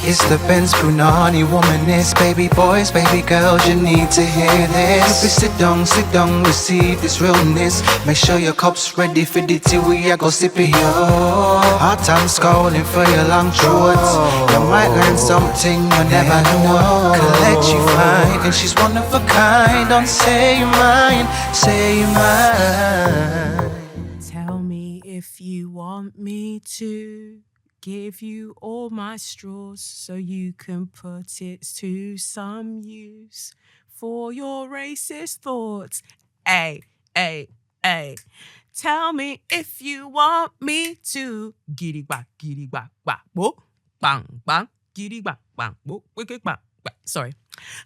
It's the Benz Brunani womanist. Baby boys, baby girls, you need to hear this. Sit down, receive this realness. Make sure your cup's ready for the tea, we are go sip it, yo. Hard time scrolling for your long throats. You might learn something you never know. Collect you fine, and she's one of a kind. Don't say you're mine, say you're mine. Tell me if you want me to give you all my straws so you can put it to some use for your racist thoughts. Ay. Tell me if you want me to giddy bang, whoa, bang, bang, giddy bang, whoa, wicked bang. Sorry.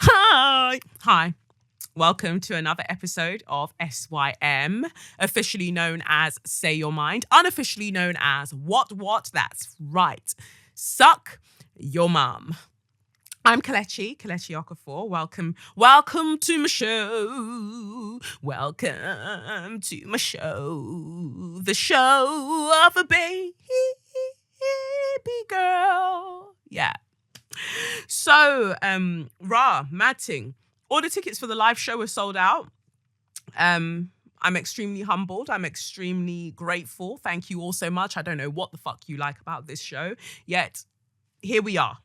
Hi. Welcome to another episode of SYM, officially known as Say Your Mind, unofficially known as What? That's right. Suck your mum. I'm Kelechi Okafor. Welcome to my show. Welcome to my show. The show of a baby girl. Yeah. So, mad thing. All the tickets for the live show are sold out. I'm extremely humbled. I'm extremely grateful. Thank you all so much. I don't know what the fuck you like about this show, yet here we are.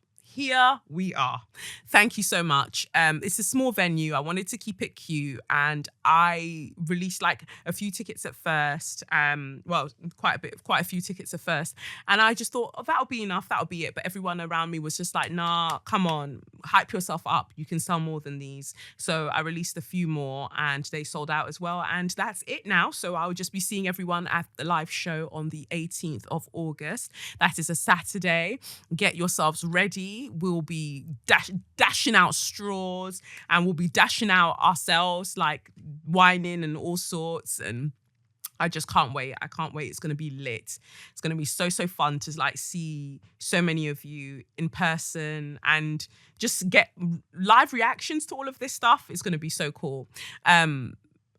Thank you so much. It's a small venue. I wanted to keep it cute, and I released like a few tickets at first. Quite a few tickets at first, and I just thought, that'll be enough. That'll be it. But everyone around me was just like, nah, come on, hype yourself up. You can sell more than these. So I released a few more, and they sold out as well. And that's it now. So I'll just be seeing everyone at the live show on the 18th of August. That is a Saturday. Get yourselves ready. We'll be dashing out straws, and we'll be dashing out ourselves, like whining and all sorts. And I just can't wait. I can't wait. It's going to be lit. It's going to be so fun to like see so many of you in person and just get live reactions to all of this stuff. It's going to be so cool.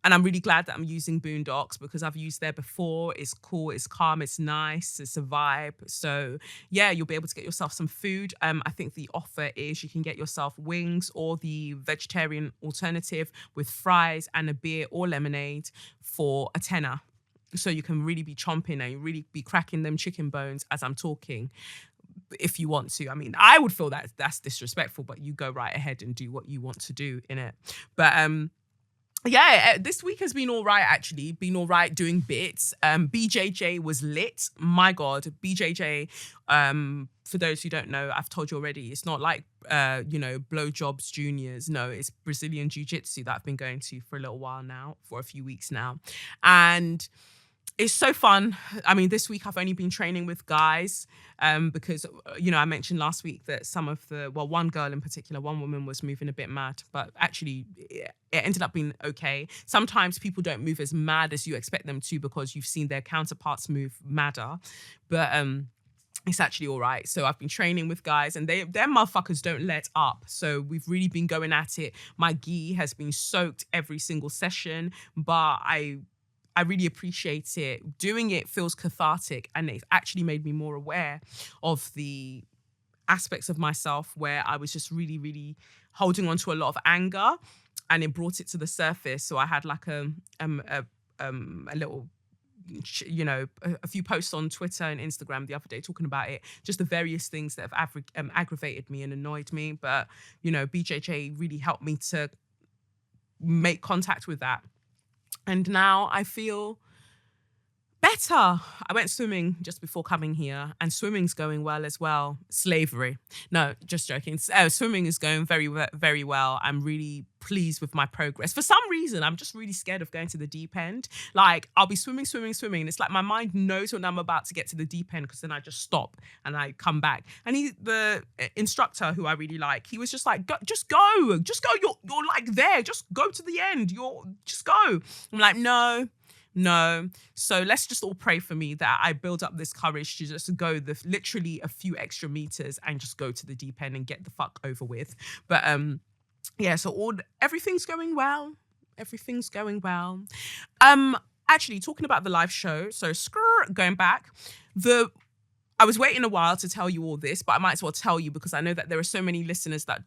And I'm really glad that I'm using Boondocks because I've used there before. It's cool, it's calm, it's nice, it's a vibe. So yeah, you'll be able to get yourself some food. I think the offer is you can get yourself wings or the vegetarian alternative with fries and a beer or lemonade for a tenner. So you can really be chomping and you really be cracking them chicken bones as I'm talking. If you want to. I mean, I would feel that that's disrespectful, but you go right ahead and do what you want to do in it. But yeah, this week has been all right, actually. Been all right doing bits. BJJ was lit. My God, BJJ, for those who don't know, I've told you already, it's not like, Blowjobs Juniors. No, it's Brazilian Jiu-Jitsu that I've been going to for a little while now, for a few weeks now. And it's so fun. I mean, this week I've only been training with guys because, I mentioned last week that one girl in particular, one woman was moving a bit mad, but actually it ended up being okay. Sometimes people don't move as mad as you expect them to because you've seen their counterparts move madder, but it's actually all right. So I've been training with guys and their motherfuckers don't let up. So we've really been going at it. My gi has been soaked every single session, but I really appreciate it. Doing it feels cathartic, and it's actually made me more aware of the aspects of myself where I was just really, really holding on to a lot of anger, and it brought it to the surface. So I had like a little, a few posts on Twitter and Instagram the other day talking about it, just the various things that have aggravated me and annoyed me. But, BJJ really helped me to make contact with that. And now I feel better. I went swimming just before coming here, and swimming's going well as well. Slavery. No, just joking. Swimming is going very, very well. I'm really pleased with my progress. For some reason, I'm just really scared of going to the deep end. Like, I'll be swimming. And it's like my mind knows when I'm about to get to the deep end because then I just stop and I come back. And the instructor who I really like, he was just like, just go. You're like there. Just go to the end. Just go. I'm like, no. So let's just all pray for me that I build up this courage to just go literally a few extra meters and just go to the deep end and get the fuck over with. But yeah, so everything's going well. Actually, talking about the live show, so going back, I was waiting a while to tell you all this, but I might as well tell you because I know that there are so many listeners that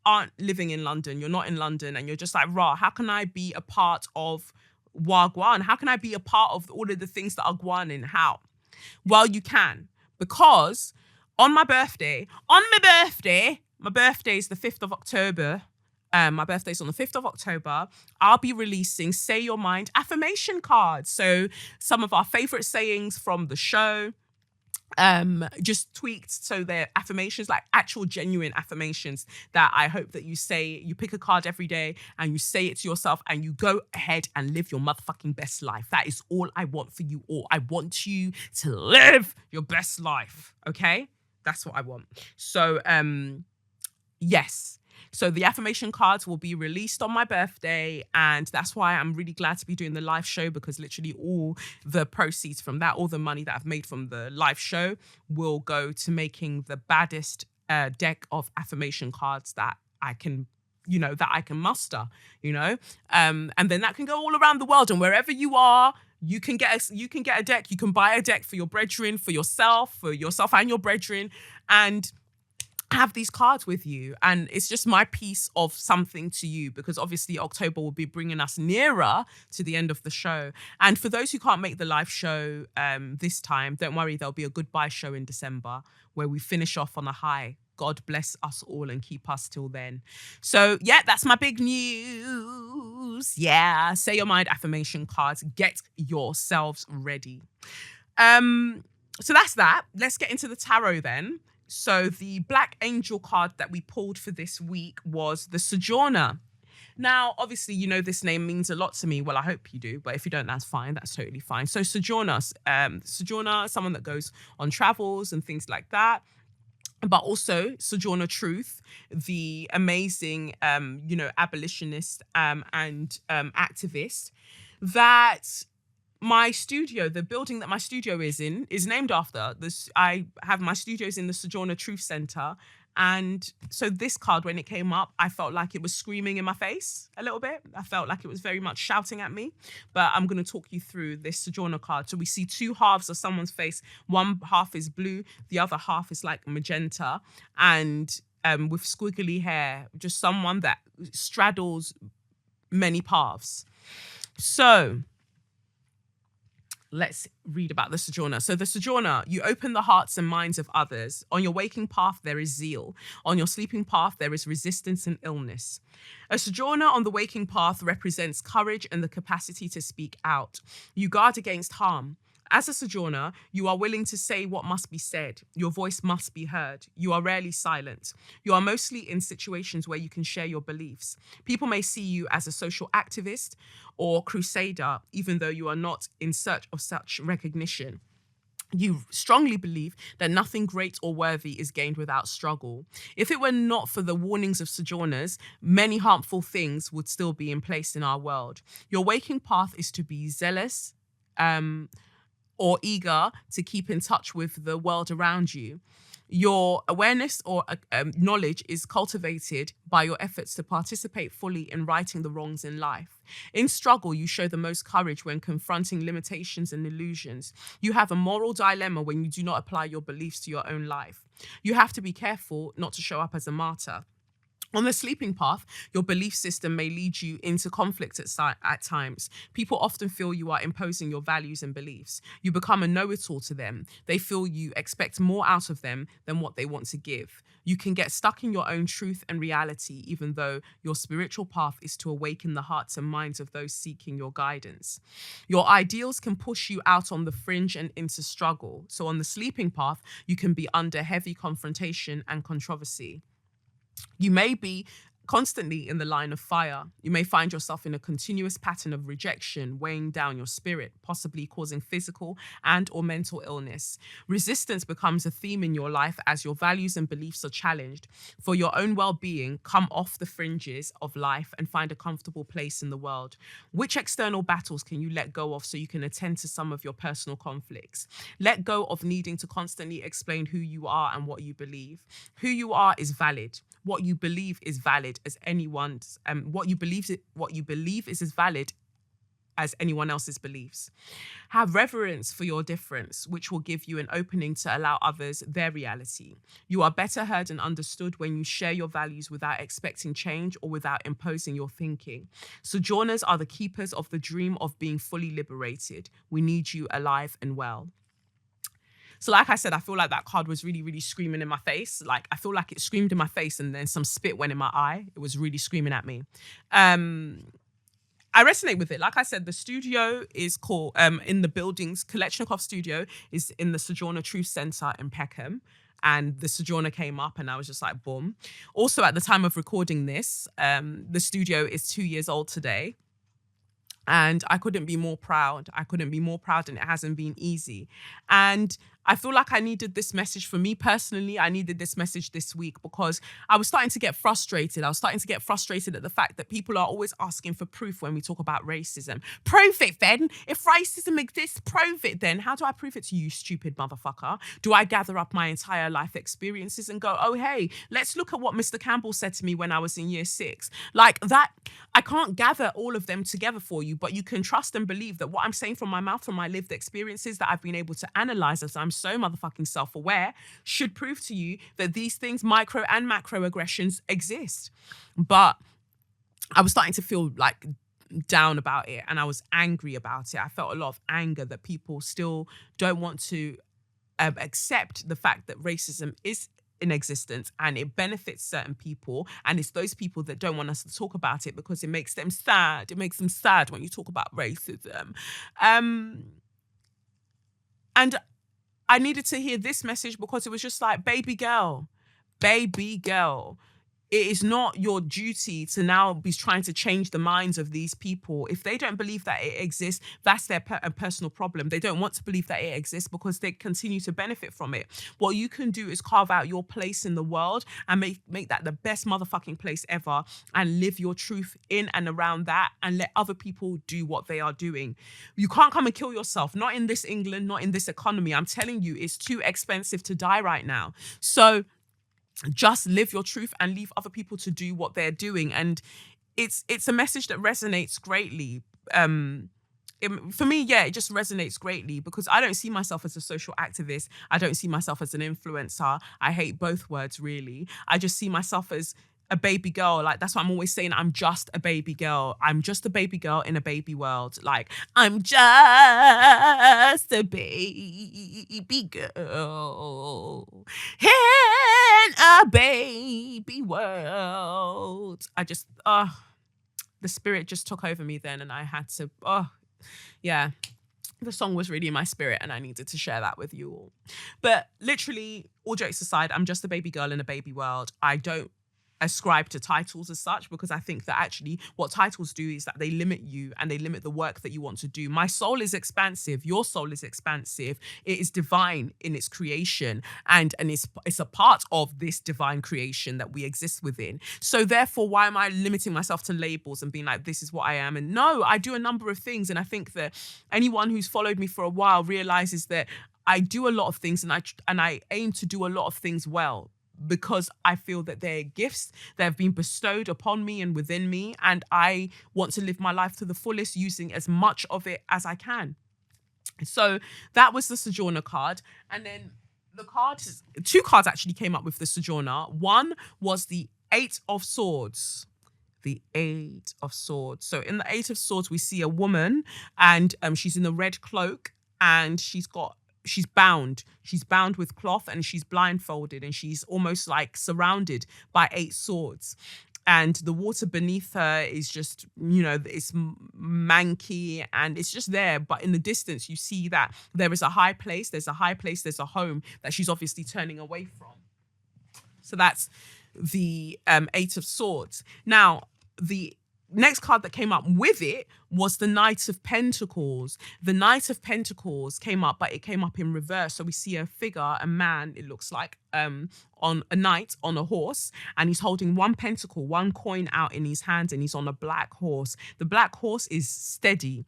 aren't living in London. You're not in London and you're just like, rah, how can I be a part of Wagwan? How can I be a part of all of the things that are Gwan and how? Well, you can, because on my birthday, my birthday is the 5th of October. My birthday's on the 5th of October. I'll be releasing Say Your Mind affirmation cards. So some of our favorite sayings from the show, just tweaked so they're affirmations, like actual genuine affirmations that I hope that you say. You pick a card every day and you say it to yourself and you go ahead and live your motherfucking best life. That is all I want for you all. I want you to live your best life. Okay, that's what I want. So yes. So the affirmation cards will be released on my birthday, and that's why I'm really glad to be doing the live show, because literally all the proceeds from that, all the money that I've made from the live show will go to making the baddest deck of affirmation cards that I can muster, and then that can go all around the world, and wherever you are, you can get a deck. You can buy a deck for your brethren, for yourself and your brethren, and have these cards with you. And it's just my piece of something to you, because obviously October will be bringing us nearer to the end of the show. And for those who can't make the live show this time, don't worry, there'll be a goodbye show in December where we finish off on a high. God bless us all and keep us till then. So yeah, that's my big news. Yeah, Say Your Mind affirmation cards. Get yourselves ready. So that's that. Let's get into the tarot then. So the Black Angel card that we pulled for this week was the Sojourner. Now, obviously, this name means a lot to me. Well, I hope you do, but if you don't, that's fine. That's totally fine. So Sojourner, someone that goes on travels and things like that. But also Sojourner Truth, the amazing, abolitionist and activist that my studio, the building that my studio is in, is named after. I have my studios in the Sojourner Truth Center. And so this card, when it came up, I felt like it was screaming in my face a little bit. I felt like it was very much shouting at me. But I'm going to talk you through this Sojourner card. So we see two halves of someone's face. One half is blue. The other half is like magenta. And with squiggly hair, just someone that straddles many paths. So let's read about the Sojourner. So the Sojourner, you open the hearts and minds of others. On your waking path, there is zeal. On your sleeping path, there is resistance and illness. A Sojourner on the waking path represents courage and the capacity to speak out. You guard against harm. As a Sojourner, you are willing to say what must be said. Your voice must be heard. You are rarely silent. You are mostly in situations where you can share your beliefs. People may see you as a social activist or crusader, even though you are not in search of such recognition. You strongly believe that nothing great or worthy is gained without struggle. If it were not for the warnings of Sojourners, many harmful things would still be in place in our world. Your waking path is to be zealous, or eager to keep in touch with the world around you. Your awareness or knowledge is cultivated by your efforts to participate fully in righting the wrongs in life. In struggle, you show the most courage when confronting limitations and illusions. You have a moral dilemma when you do not apply your beliefs to your own life. You have to be careful not to show up as a martyr. On the sleeping path, your belief system may lead you into conflict at times. People often feel you are imposing your values and beliefs. You become a know-it-all to them. They feel you expect more out of them than what they want to give. You can get stuck in your own truth and reality, even though your spiritual path is to awaken the hearts and minds of those seeking your guidance. Your ideals can push you out on the fringe and into struggle. So on the sleeping path, you can be under heavy confrontation and controversy. You may be constantly in the line of fire. You may find yourself in a continuous pattern of rejection, weighing down your spirit, possibly causing physical and or mental illness. Resistance becomes a theme in your life as your values and beliefs are challenged. For your own well-being, come off the fringes of life and find a comfortable place in the world. Which external battles can you let go of so you can attend to some of your personal conflicts? Let go of needing to constantly explain who you are and what you believe. Who you are is valid. What you believe is valid as anyone's. What you believe is as valid as anyone else's beliefs. Have reverence for your difference, which will give you an opening to allow others their reality. You are better heard and understood when you share your values without expecting change or without imposing your thinking. Sojourners are the keepers of the dream of being fully liberated. We need you alive and well. So like I said, I feel like that card was really, really screaming in my face. Like, I feel like it screamed in my face and then some spit went in my eye. It was really screaming at me. I resonate with it. Like I said, the studio is called, in the buildings, Kalechnikov Studio is in the Sojourner Truth Center in Peckham. And the Sojourner came up and I was just like, boom. Also, at the time of recording this, the studio is 2 years old today. And I couldn't be more proud. I couldn't be more proud, and it hasn't been easy. And I feel like I needed this message for me personally. I needed this message this week because I was starting to get frustrated. I was starting to get frustrated at the fact that people are always asking for proof when we talk about racism. Prove it then. If racism exists, prove it then. How do I prove it to you, stupid motherfucker? Do I gather up my entire life experiences and go, oh, hey, let's look at what Mr. Campbell said to me when I was in year 6? Like that, I can't gather all of them together for you, but you can trust and believe that what I'm saying from my mouth, from my lived experiences that I've been able to analyze as I'm so motherfucking self-aware, should prove to you that these things, micro and macro aggressions, exist. But I was starting to feel like down about it and I was angry about it. I felt a lot of anger that people still don't want to accept the fact that racism is in existence and it benefits certain people, and it's those people that don't want us to talk about it because it makes them sad. It makes them sad when you talk about racism. And I needed to hear this message because it was just like, baby girl, it is not your duty to now be trying to change the minds of these people. If they don't believe that it exists, that's their personal problem. They don't want to believe that it exists because they continue to benefit from it. What you can do is carve out your place in the world and make that the best motherfucking place ever and live your truth in and around that and let other people do what they are doing. You can't come and kill yourself. Not in this England, not in this economy. I'm telling you, it's too expensive to die right now. So just live your truth and leave other people to do what they're doing. And it's a message that resonates greatly. For me, yeah, it just resonates greatly because I don't see myself as a social activist. I don't see myself as an influencer. I hate both words, really. I just see myself as a baby girl. Like, that's what I'm always saying. I'm just a baby girl. I'm just a baby girl in a baby world. Like, I'm just a baby girl in a baby world. The spirit just took over me then and I had to, yeah. The song was really in my spirit and I needed to share that with you all. But literally, all jokes aside, I'm just a baby girl in a baby world. I don't ascribe to titles as such because I think that actually what titles do is that they limit you and they limit the work that you want to do. My soul is expansive. Your soul is expansive. It is divine in its creation and it's a part of this divine creation that we exist within. So therefore, why am I limiting myself to labels and being like, this is what I am? And no, I do a number of things. And I think that anyone who's followed me for a while realizes that I do a lot of things and I aim to do a lot of things well, because I feel that they're gifts that have been bestowed upon me and within me, and I want to live my life to the fullest, using as much of it as I can. So that was the Sojourner card. And then two cards actually came up with the Sojourner. One was the 8 of Swords. The 8 of Swords. So in the 8 of Swords, we see a woman and she's in a red cloak and she's bound. She's bound with cloth and she's blindfolded and she's almost like surrounded by 8 swords. And the water beneath her is just, it's manky and it's just there. But in the distance, you see that there is a high place. There's a high place. There's a home that she's obviously turning away from. So that's the 8 of Swords. Now, the next card that came up with it was the Knight of Pentacles. The Knight of Pentacles came up, but it came up in reverse. So we see a figure, a man, it looks like, on a knight on a horse, and he's holding one pentacle, one coin out in his hand, and he's on a black horse. The black horse is steady,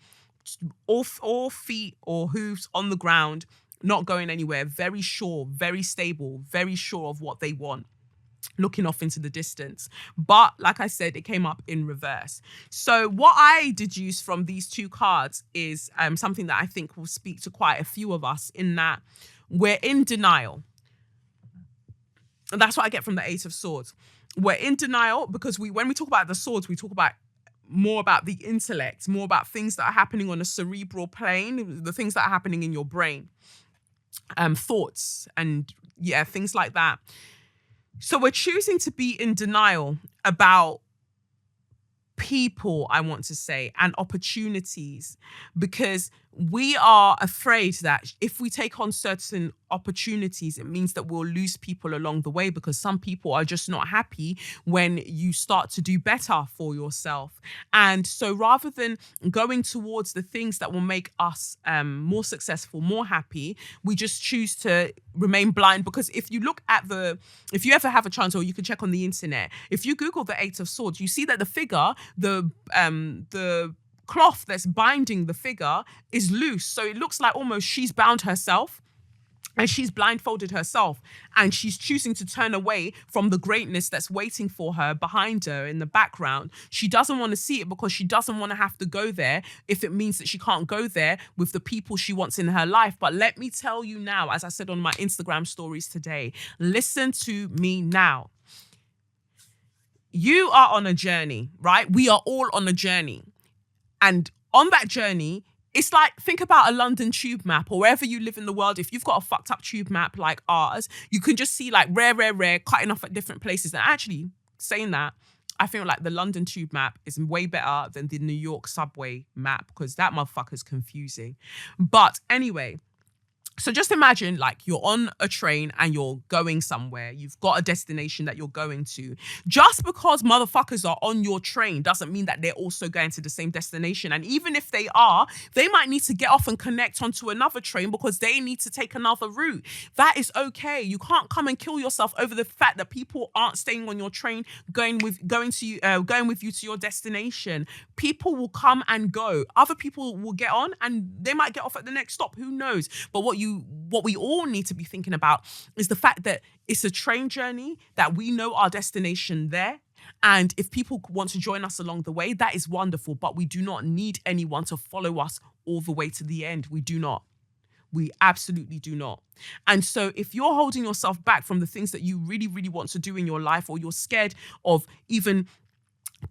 all feet or hooves on the ground, not going anywhere, very sure, very stable, very sure of what they want. looking off into the distance. But like I said, it came up in reverse. So what I deduce from these two cards is something that I think will speak to quite a few of us, in that we're in denial. And that's what I get from the Eight of Swords. We're in denial because when we talk about the swords, we talk about more about the intellect, more about things that are happening on a cerebral plane, the things that are happening in your brain, thoughts and things like that. So we're choosing to be in denial about people, I want to say, and opportunities, because we are afraid that if we take on certain opportunities, it means that we'll lose people along the way, because some people are just not happy when you start to do better for yourself. And so rather than going towards the things that will make us more successful, more happy, we just choose to remain blind. Because if you look at if you ever have a chance, or you can check on the internet, if you Google the Eight of Swords, you see that the figure, the cloth that's binding the figure is loose. So it looks like almost she's bound herself and she's blindfolded herself, and she's choosing to turn away from the greatness that's waiting for her behind her in the background. She doesn't want to see it because she doesn't want to have to go there if it means that she can't go there with the people she wants in her life. But let me tell you now, as I said on my Instagram stories today, listen to me now. You are on a journey, right? We are all on a journey. And on that journey, it's like, think about a London tube map, or wherever you live in the world. If you've got a fucked up tube map like ours, you can just see like rare, cutting off at different places. And actually, saying that, I feel like the London tube map is way better than the New York subway map, because that motherfucker's confusing. But anyway, so just imagine like you're on a train and you're going somewhere. You've got a destination that you're going to. Just because motherfuckers are on your train doesn't mean that they're also going to the same destination. And even if they are, they might need to get off and connect onto another train because they need to take another route. That is okay. You can't come and kill yourself over the fact that people aren't staying on your train, going with you to your destination. People will come and go. Other people will get on and they might get off at the next stop. Who knows? But what we all need to be thinking about is the fact that it's a train journey, that we know our destination there. And if people want to join us along the way, that is wonderful. But we do not need anyone to follow us all the way to the end. We do not. We absolutely do not. And so if you're holding yourself back from the things that you really, really want to do in your life, or you're scared of even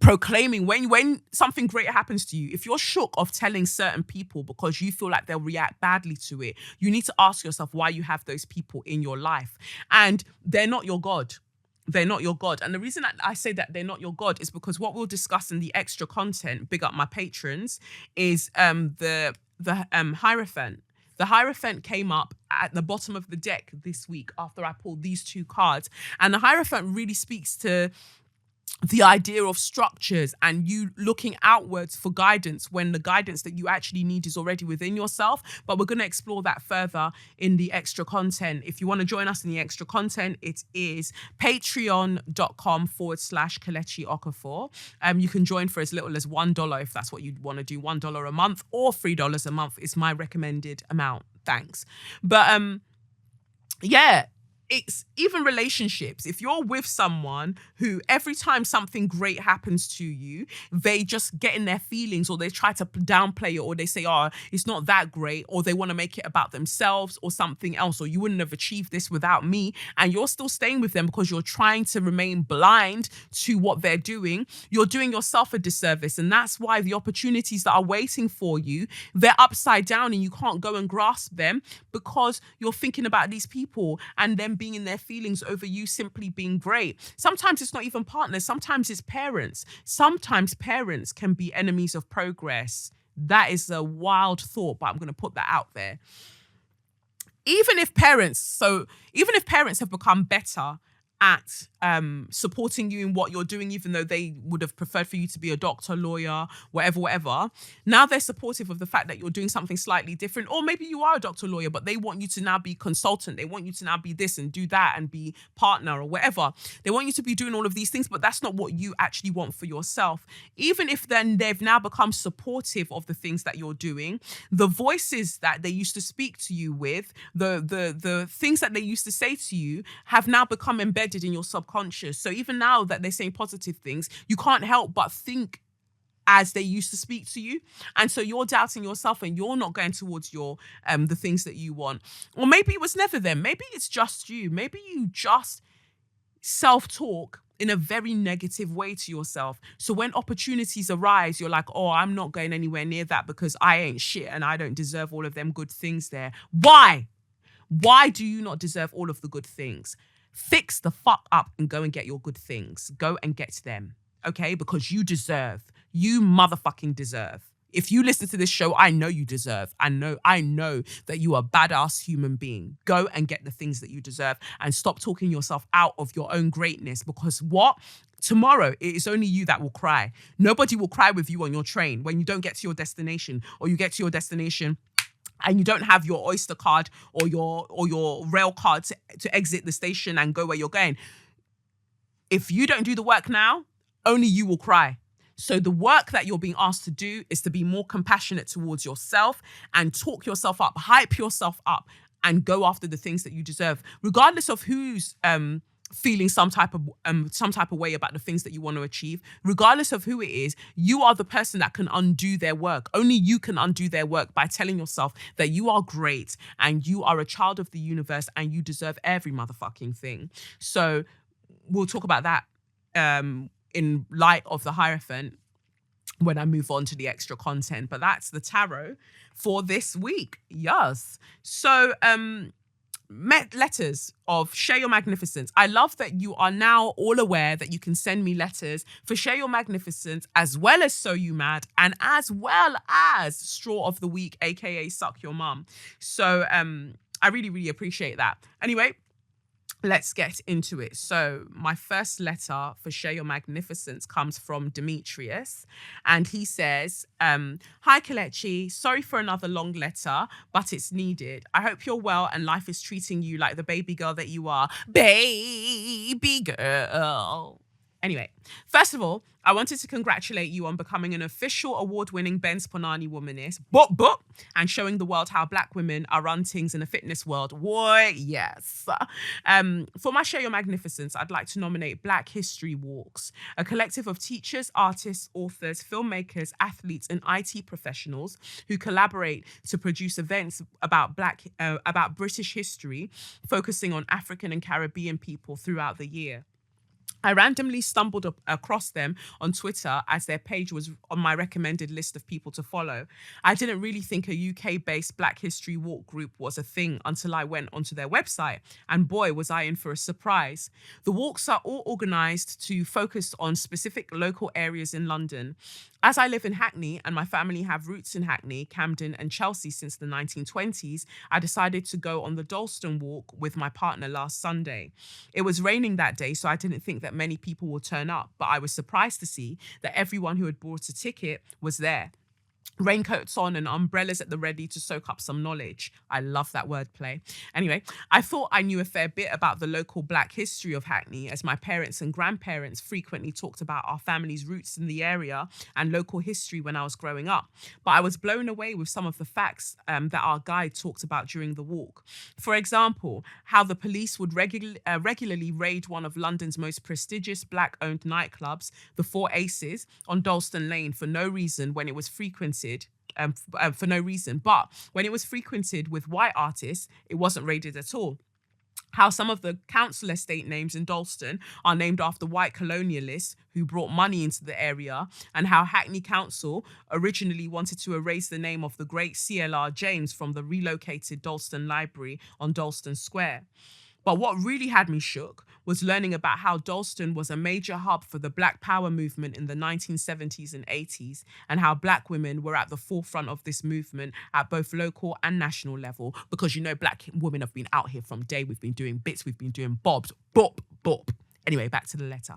proclaiming when something great happens to you, if you're shook of telling certain people because you feel like they'll react badly to it, you need to ask yourself why you have those people in your life. And they're not your God. They're not your God. And the reason that I say that they're not your God is because what we'll discuss in the extra content, big up my patrons, is the Hierophant. The Hierophant came up at the bottom of the deck this week after I pulled these two cards. And the Hierophant really speaks to the idea of structures and you looking outwards for guidance when the guidance that you actually need is already within yourself. But we're going to explore that further in the extra content. If you want to join us in the extra content, it is patreon.com/Kelechi Okafor. You can join for as little as $1 if that's what you want to do, $1 a month, or $3 a month is my recommended amount. Thanks. But yeah. It's even relationships. If you're with someone who every time something great happens to you, they just get in their feelings, or they try to downplay it, or they say, oh, it's not that great, or they want to make it about themselves or something else, or you wouldn't have achieved this without me, and you're still staying with them because you're trying to remain blind to what they're doing, you're doing yourself a disservice. And that's why the opportunities that are waiting for you, they're upside down and you can't go and grasp them because you're thinking about these people and them being in their feelings over you simply being great. Sometimes it's not even partners. Sometimes it's parents. Sometimes parents can be enemies of progress. That is a wild thought, but I'm going to put that out there. Even if parents have become better at supporting you in what you're doing, even though they would have preferred for you to be a doctor, lawyer, whatever. Now they're supportive of the fact that you're doing something slightly different, or maybe you are a doctor, lawyer, but they want you to now be consultant. They want you to now be this and do that and be partner or whatever. They want you to be doing all of these things, but that's not what you actually want for yourself. Even if then they've now become supportive of the things that you're doing, the voices that they used to speak to you with, the things that they used to say to you have now become embedded embedded in your subconscious. So even now that they're saying positive things, you can't help but think as they used to speak to you. And so you're doubting yourself and you're not going towards your the things that you want. Or maybe it was never them. Maybe it's just you. Maybe you just self-talk in a very negative way to yourself. So when opportunities arise, you're like, oh, I'm not going anywhere near that because I ain't shit and I don't deserve all of them good things there. Why? Why do you not deserve all of the good things? Fix the fuck up and go and get your good things. Go and get them. Okay? Because you deserve. You motherfucking deserve. If you listen to this show, I know you deserve. I know that you are a badass human being. Go and get the things that you deserve and stop talking yourself out of your own greatness, because what? Tomorrow, it is only you that will cry. Nobody will cry with you on your train when you don't get to your destination, or you get to your destination and you don't have your Oyster card or your rail card to exit the station and go where you're going. If you don't do the work now, only you will cry. So the work that you're being asked to do is to be more compassionate towards yourself and talk yourself up, hype yourself up, and go after the things that you deserve, regardless of who's feeling some type of way about the things that you want to achieve. Regardless of who it is, you are the person that can undo their work. Only you can undo their work by telling yourself that you are great and you are a child of the universe and you deserve every motherfucking thing. So we'll talk about that in light of the Hierophant when I move on to the extra content. But that's the tarot for this week. Yes. So letters of Share Your Magnificence. I love that you are now all aware that you can send me letters for Share Your Magnificence, as well as So You Mad, and as well as Straw of the Week, aka Suck Your Mum. So I really, really appreciate that. Anyway, let's get into it. So my first letter for Share Your Magnificence comes from Demetrius. And he says, hi, Kelechi. Sorry for another long letter, but it's needed. I hope you're well and life is treating you like the baby girl that you are. Baby girl. Anyway, first of all, I wanted to congratulate you on becoming an official award-winning Ben's Panani womanist, and showing the world how Black women are run things in the fitness world. Boy, yes. For my Share Your Magnificence, I'd like to nominate Black History Walks, a collective of teachers, artists, authors, filmmakers, athletes, and IT professionals who collaborate to produce events about British history, focusing on African and Caribbean people throughout the year. I randomly stumbled across them on Twitter as their page was on my recommended list of people to follow. I didn't really think a UK-based Black History Walk group was a thing until I went onto their website, and boy, was I in for a surprise. The walks are all organised to focus on specific local areas in London. As I live in Hackney and my family have roots in Hackney, Camden and Chelsea since the 1920s, I decided to go on the Dalston Walk with my partner last Sunday. It was raining that day, so I didn't think that many people would turn up, but I was surprised to see that everyone who had bought a ticket was there. Raincoats on and umbrellas at the ready to soak up some knowledge. I love that wordplay. Anyway, I thought I knew a fair bit about the local Black history of Hackney, as my parents and grandparents frequently talked about our family's roots in the area and local history when I was growing up. But I was blown away with some of the facts that our guide talked about during the walk. For example, how the police would regularly raid one of London's most prestigious Black-owned nightclubs, the Four Aces, on Dalston Lane for no reason when it was frequented. But when it was frequented with white artists, it wasn't raided at all. How some of the council estate names in Dalston are named after white colonialists who brought money into the area, and how Hackney Council originally wanted to erase the name of the great CLR James from the relocated Dalston Library on Dalston Square. But what really had me shook was learning about how Dalston was a major hub for the Black Power movement in the 1970s and 80s, and how Black women were at the forefront of this movement at both local and national level. Because, you know, Black women have been out here from day. We've been doing bits, we've been doing bobs, bop. Anyway, back to the letter.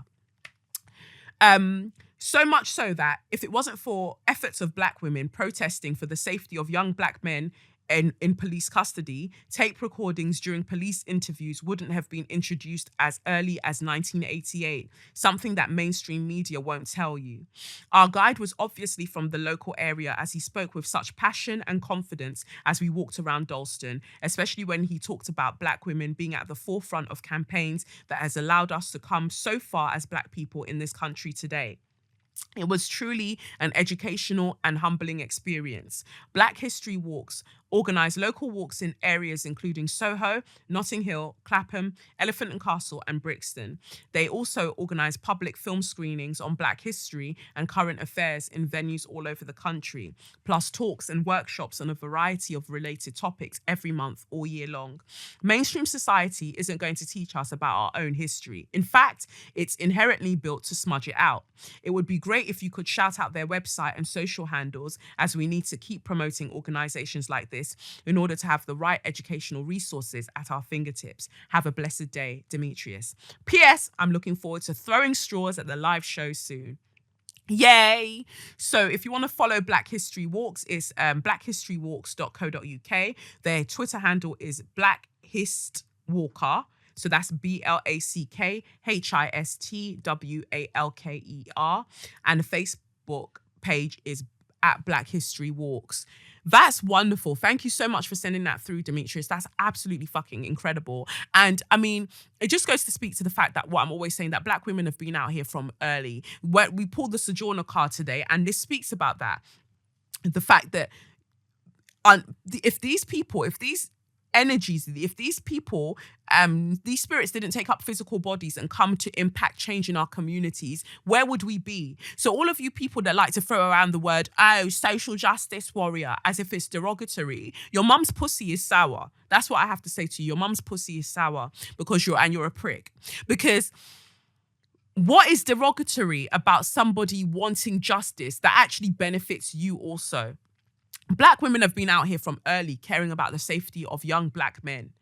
So much so that if it wasn't for efforts of Black women protesting for the safety of young Black men in police custody, tape recordings during police interviews wouldn't have been introduced as early as 1988, something that mainstream media won't tell you. Our guide was obviously from the local area, as he spoke with such passion and confidence as we walked around Dalston, especially when he talked about Black women being at the forefront of campaigns that has allowed us to come so far as Black people in this country today. It was truly an educational and humbling experience. Black History Walks organised local walks in areas including Soho, Notting Hill, Clapham, Elephant and Castle, and Brixton. They also organised public film screenings on Black history and current affairs in venues all over the country, plus talks and workshops on a variety of related topics every month, all year long. Mainstream society isn't going to teach us about our own history. In fact, it's inherently built to smudge it out. It would be great if you could shout out their website and social handles, as we need to keep promoting organisations like this in order to have the right educational resources at our fingertips. Have a blessed day, Demetrius. P.S. I'm looking forward to throwing straws at the live show soon. Yay! So if you want to follow Black History Walks, it's blackhistorywalks.co.uk. Their Twitter handle is blackhistwalker. So that's BLACKHISTWALKER. And the Facebook page is at Black History Walks. That's wonderful. Thank you so much for sending that through, Demetrius. That's absolutely fucking incredible. And I mean, it just goes to speak to the fact that what I'm always saying, that Black women have been out here from early. Where we pulled the Sojourner card today, and this speaks about that. The fact that if these energies, if these people, these spirits didn't take up physical bodies and come to impact change in our communities, where would we be? So all of you people that like to throw around the word, oh, social justice warrior, as if it's derogatory, your mum's pussy is sour. That's what I have to say to you. Your mum's pussy is sour because you're a prick. Because what is derogatory about somebody wanting justice that actually benefits you also? Black women have been out here from early, caring about the safety of young Black men,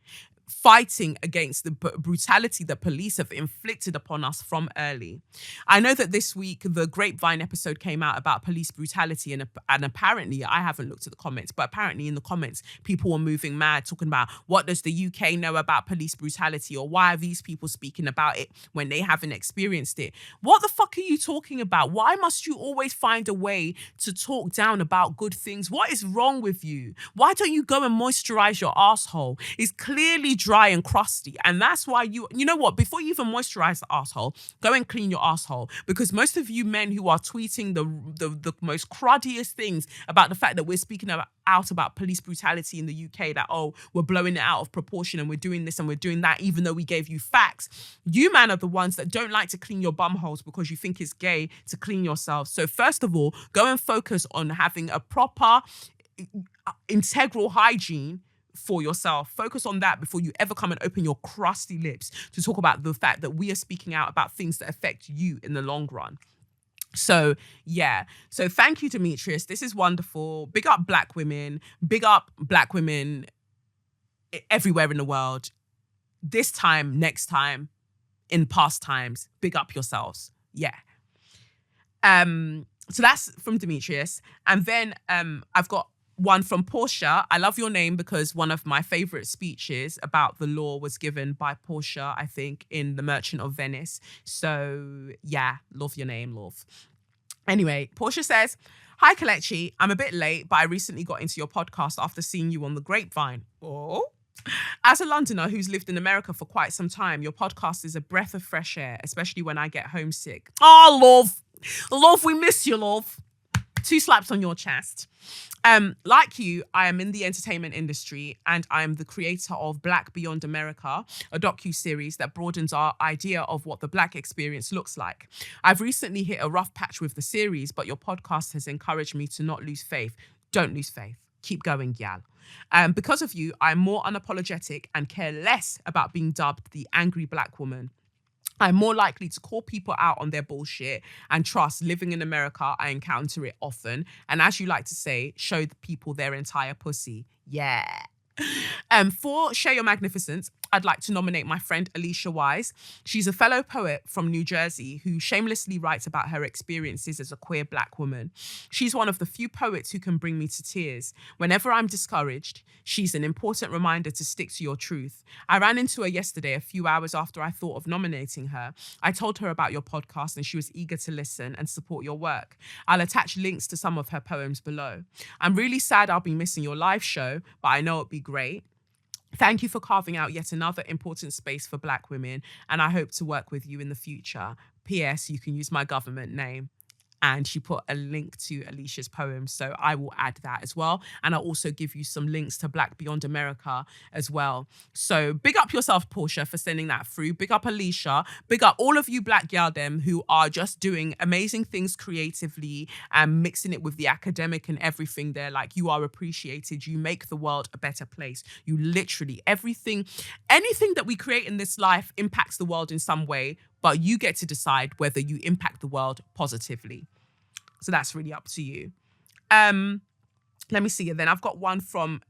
fighting against the brutality that police have inflicted upon us from early. I know that this week the Grapevine episode came out about police brutality, and apparently, I haven't looked at the comments, but apparently in the comments, people were moving mad, talking about what does the UK know about police brutality, or why are these people speaking about it when they haven't experienced it? What the fuck are you talking about? Why must you always find a way to talk down about good things? What is wrong with you? Why don't you go and moisturize your asshole? It's clearly dry and crusty, and that's why you know what, before you even moisturize the asshole, go and clean your asshole, because most of you men who are tweeting the most cruddiest things about the fact that we're speaking out about police brutality in the UK, that we're blowing it out of proportion and we're doing this and we're doing that, even though we gave you facts. You man are the ones that don't like to clean your bum holes because you think it's gay to clean yourself. So first of all, go and focus on having a proper integral hygiene for yourself. Focus on that before you ever come and open your crusty lips to talk about the fact that we are speaking out about things that affect you in the long run. So, yeah. So thank you, Demetrius. This is wonderful. Big up Black women. Big up Black women everywhere in the world. This time, next time, in past times. Big up yourselves. Yeah. So that's from Demetrius. And then I've got one from Portia. I love your name because one of my favorite speeches about the law was given by Portia, I think, in The Merchant of Venice. So yeah, love your name, love. Anyway, Portia says, hi, Kelechi. I'm a bit late, but I recently got into your podcast after seeing you on the Grapevine. Oh. As a Londoner who's lived in America for quite some time, your podcast is a breath of fresh air, especially when I get homesick. Oh, love. Love, we miss you, love. 2 slaps on your chest. Like you, I am in the entertainment industry, and I am the creator of Black Beyond America, a docu-series that broadens our idea of what the Black experience looks like. I've recently hit a rough patch with the series, but your podcast has encouraged me to not lose faith. Don't lose faith. Keep going, gal. Because of you, I'm more unapologetic and care less about being dubbed the angry Black woman. I'm more likely to call people out on their bullshit, and trust, living in America, I encounter it often. And as you like to say, show the people their entire pussy. Yeah. For Share Your Magnificence, I'd like to nominate my friend Alyesha Wise. She's a fellow poet from New Jersey who shamelessly writes about her experiences as a queer Black woman. She's one of the few poets who can bring me to tears. Whenever I'm discouraged, she's an important reminder to stick to your truth. I ran into her yesterday, a few hours after I thought of nominating her. I told her about your podcast and she was eager to listen and support your work. I'll attach links to some of her poems below. I'm really sad I'll be missing your live show, but I know it'll be great. Thank you for carving out yet another important space for Black women, and I hope to work with you in the future. P.S. You can use my government name. And she put a link to Alyesha's poem, so I will add that as well. And I'll also give you some links to Black Beyond America as well. So big up yourself, Portia, for sending that through. Big up Alyesha. Big up all of you Black gal them who are just doing amazing things creatively and mixing it with the academic and everything there. Like, you are appreciated. You make the world a better place. You literally, anything that we create in this life impacts the world in some way, but you get to decide whether you impact the world positively. So that's really up to you. Let me see. Then I've got one from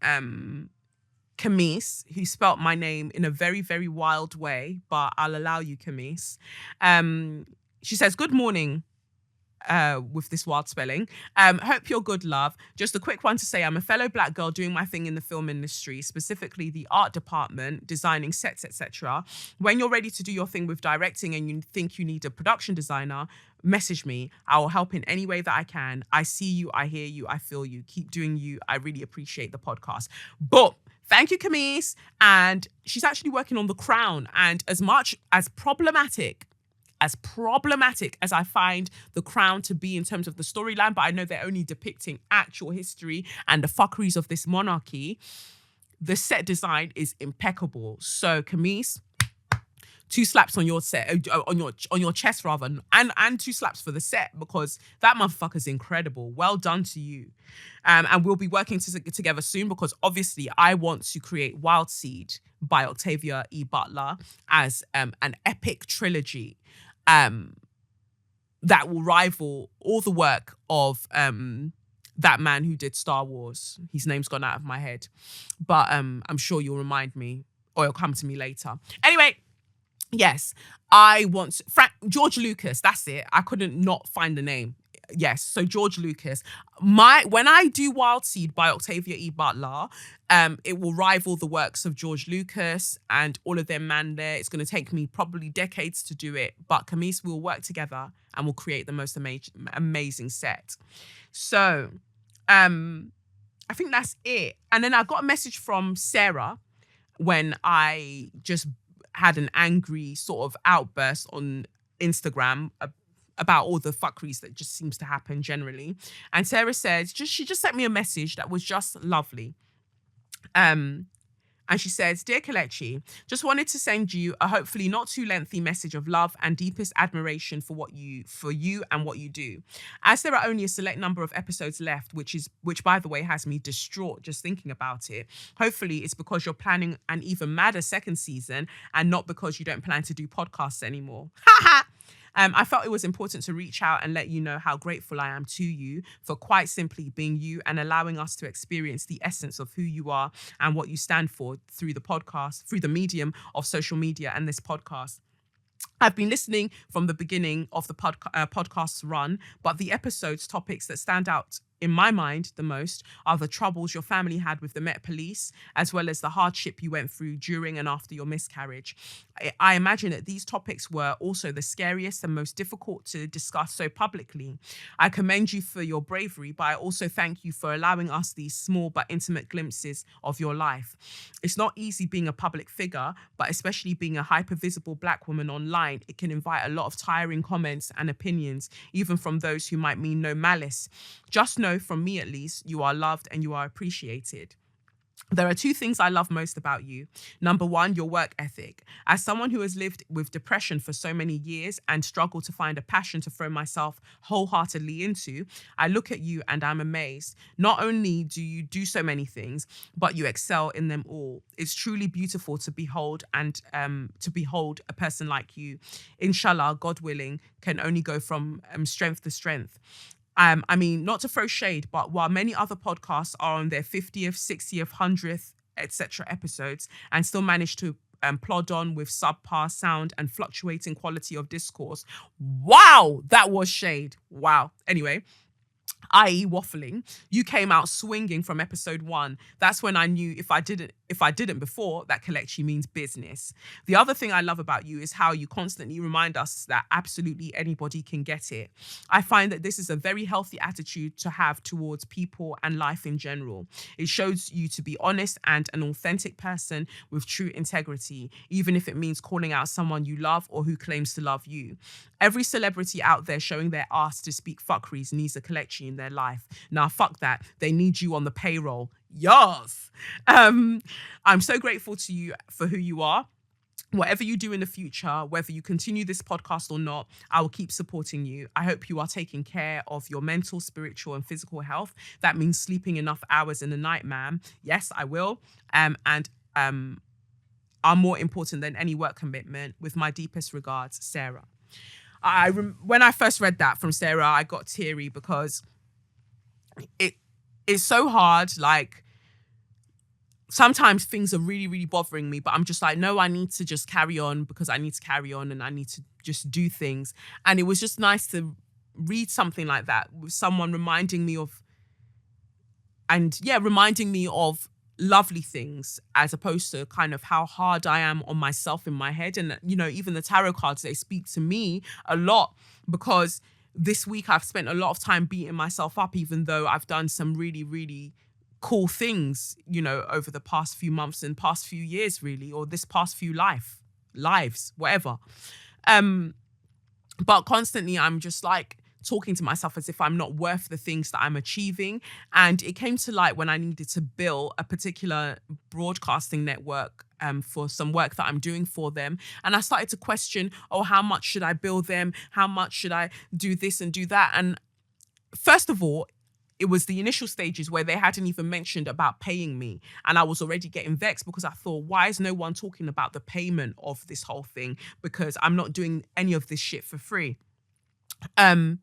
Camise, who spelt my name in a very, very wild way, but I'll allow you, Camise. She says, good morning. With this wild spelling. Hope you're good, love. Just a quick one to say, I'm a fellow Black girl doing my thing in the film industry, specifically the art department, designing sets, etc. When you're ready to do your thing with directing and you think you need a production designer, message me. I will help in any way that I can. I see you, I hear you, I feel you. Keep doing you. I really appreciate the podcast. But thank you, Camise. And she's actually working on The Crown. And as much as problematic as I find The Crown to be in terms of the storyline, but I know they're only depicting actual history and the fuckeries of this monarchy, the set design is impeccable. So Camise, 2 slaps on your set, on your chest rather, and 2 slaps for the set, because that motherfucker's incredible. Well done to you. And we'll be working together soon, because obviously I want to create Wild Seed by Octavia E. Butler as an epic trilogy that will rival all the work of that man who did Star Wars. His name's gone out of my head, but I'm sure you'll remind me, or it'll come to me later. Anyway, yes, I want George Lucas. That's it. I couldn't not find the name. Yes, so George Lucas. When I do Wild Seed by Octavia E. Butler, it will rival the works of George Lucas and all of them man there. It's going to take me probably decades to do it, but Camise will work together and we'll create the most amazing set. So, I think that's it. And then I got a message from Sarah when I just had an angry sort of outburst on Instagram about all the fuckeries that just seems to happen generally. And Sarah said, she just sent me a message that was just lovely. And she says, Dear Kelechi, just wanted to send you a hopefully not too lengthy message of love and deepest admiration for you and what you do. As there are only a select number of episodes left, which by the way has me distraught just thinking about it. Hopefully it's because you're planning an even madder second season and not because you don't plan to do podcasts anymore. I felt it was important to reach out and let you know how grateful I am to you for quite simply being you and allowing us to experience the essence of who you are and what you stand for through the podcast, through the medium of social media and this podcast. I've been listening from the beginning of the podcast's run, but the episode's topics that stand out in my mind the most are the troubles your family had with the Met Police, as well as the hardship you went through during and after your miscarriage. I imagine that these topics were also the scariest and most difficult to discuss so publicly. I commend you for your bravery, but I also thank you for allowing us these small but intimate glimpses of your life. It's not easy being a public figure, but especially being a hyper-visible Black woman online, it can invite a lot of tiring comments and opinions, even from those who might mean no malice. Just know, from me at least, you are loved and you are appreciated. There are 2 things I love most about you. Number 1, your work ethic. As someone who has lived with depression for so many years and struggled to find a passion to throw myself wholeheartedly into, I look at you and I'm amazed. Not only do you do so many things, but you excel in them all. It's truly beautiful to behold and to behold a person like you. Inshallah, God willing, can only go from strength to strength. I mean, not to throw shade, but while many other podcasts are on their 50th, 60th, 100th, etc. episodes and still manage to plod on with subpar sound and fluctuating quality of discourse. Wow, that was shade. Wow. Anyway, i.e. waffling, you came out swinging from episode 1. That's when I knew if I didn't before, that Kelechi means business. The other thing I love about you is how you constantly remind us that absolutely anybody can get it. I find that this is a very healthy attitude to have towards people and life in general. It shows you to be honest and an authentic person with true integrity, even if it means calling out someone you love or who claims to love you. Every celebrity out there showing their ass to speak fuckeries needs a Kelechi in their life. Now, fuck that. They need you on the payroll. Yes. I'm so grateful to you for who you are. Whatever you do in the future, whether you continue this podcast or not, I will keep supporting you. I hope you are taking care of your mental, spiritual, and physical health. That means sleeping enough hours in the night, ma'am. Yes, I will. And are more important than any work commitment. With my deepest regards, Sarah. When I first read that from Sarah, I got teary because it's so hard. Like, sometimes things are really, really bothering me, but I'm just like, no, I need to just carry on because I need to carry on and I need to just do things. And it was just nice to read something like that with someone reminding me of lovely things, as opposed to kind of how hard I am on myself in my head. And, you know, even the tarot cards, they speak to me a lot, because this week I've spent a lot of time beating myself up, even though I've done some really, really cool things, you know, over the past few months and past few years, really, or this past few lives, whatever. But constantly I'm just like talking to myself as if I'm not worth the things that I'm achieving. And it came to light when I needed to bill a particular broadcasting network for some work that I'm doing for them. And I started to question, how much should I bill them? How much should I do this and do that? And first of all, it was the initial stages where they hadn't even mentioned about paying me. And I was already getting vexed because I thought, why is no one talking about the payment of this whole thing? Because I'm not doing any of this shit for free. And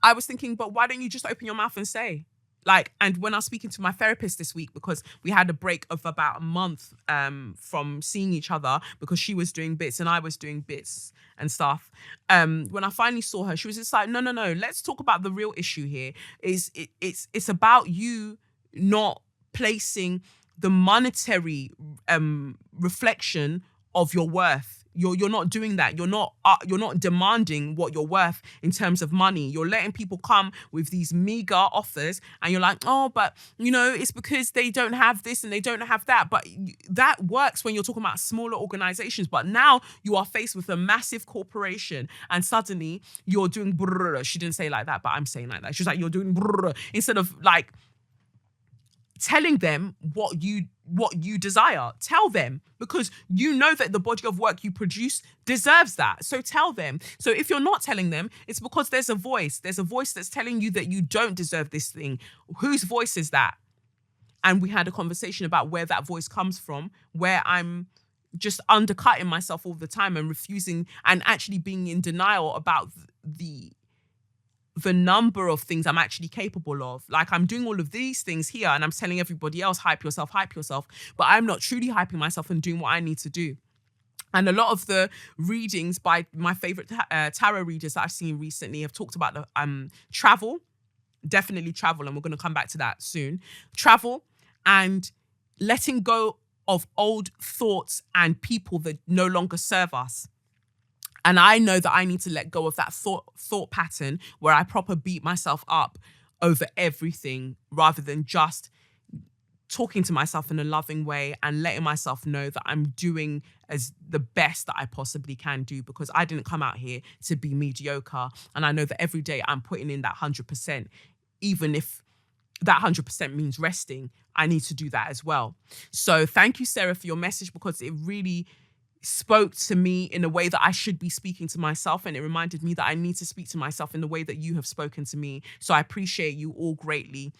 I was thinking, but why don't you just open your mouth and say? Like, and when I was speaking to my therapist this week, because we had a break of about a month from seeing each other, because she was doing bits and I was doing bits and stuff. When I finally saw her, she was just like, no, let's talk about the real issue here. It's about you not placing the monetary reflection of your worth. You're not doing that. You're not demanding what you're worth in terms of money. You're letting people come with these meager offers, and you're like, but you know, it's because they don't have this and they don't have that. But that works when you're talking about smaller organizations. But now you are faced with a massive corporation, and suddenly you're doing brrr. She didn't say it like that, but I'm saying like that. She's like, you're doing brrr, instead of like telling them what you desire. Tell them, because you know that the body of work you produce deserves that. So tell them. So if you're not telling them, it's because there's a voice that's telling you that you don't deserve this thing. Whose voice is that? And we had a conversation about where that voice comes from, where I'm just undercutting myself all the time and refusing and actually being in denial about the number of things I'm actually capable of. Like, I'm doing all of these things here and I'm telling everybody else, hype yourself, but I'm not truly hyping myself and doing what I need to do. And a lot of the readings by my favorite tarot readers that I've seen recently have talked about the travel, definitely travel, and we're going to come back to that soon. Travel and letting go of old thoughts and people that no longer serve us. And I know that I need to let go of that thought pattern where I proper beat myself up over everything, rather than just talking to myself in a loving way and letting myself know that I'm doing as the best that I possibly can do, because I didn't come out here to be mediocre. And I know that every day I'm putting in that 100%, even if that 100% means resting, I need to do that as well. So thank you, Sarah, for your message, because it really spoke to me in a way that I should be speaking to myself, and it reminded me that I need to speak to myself in the way that you have spoken to me. So I appreciate you all greatly,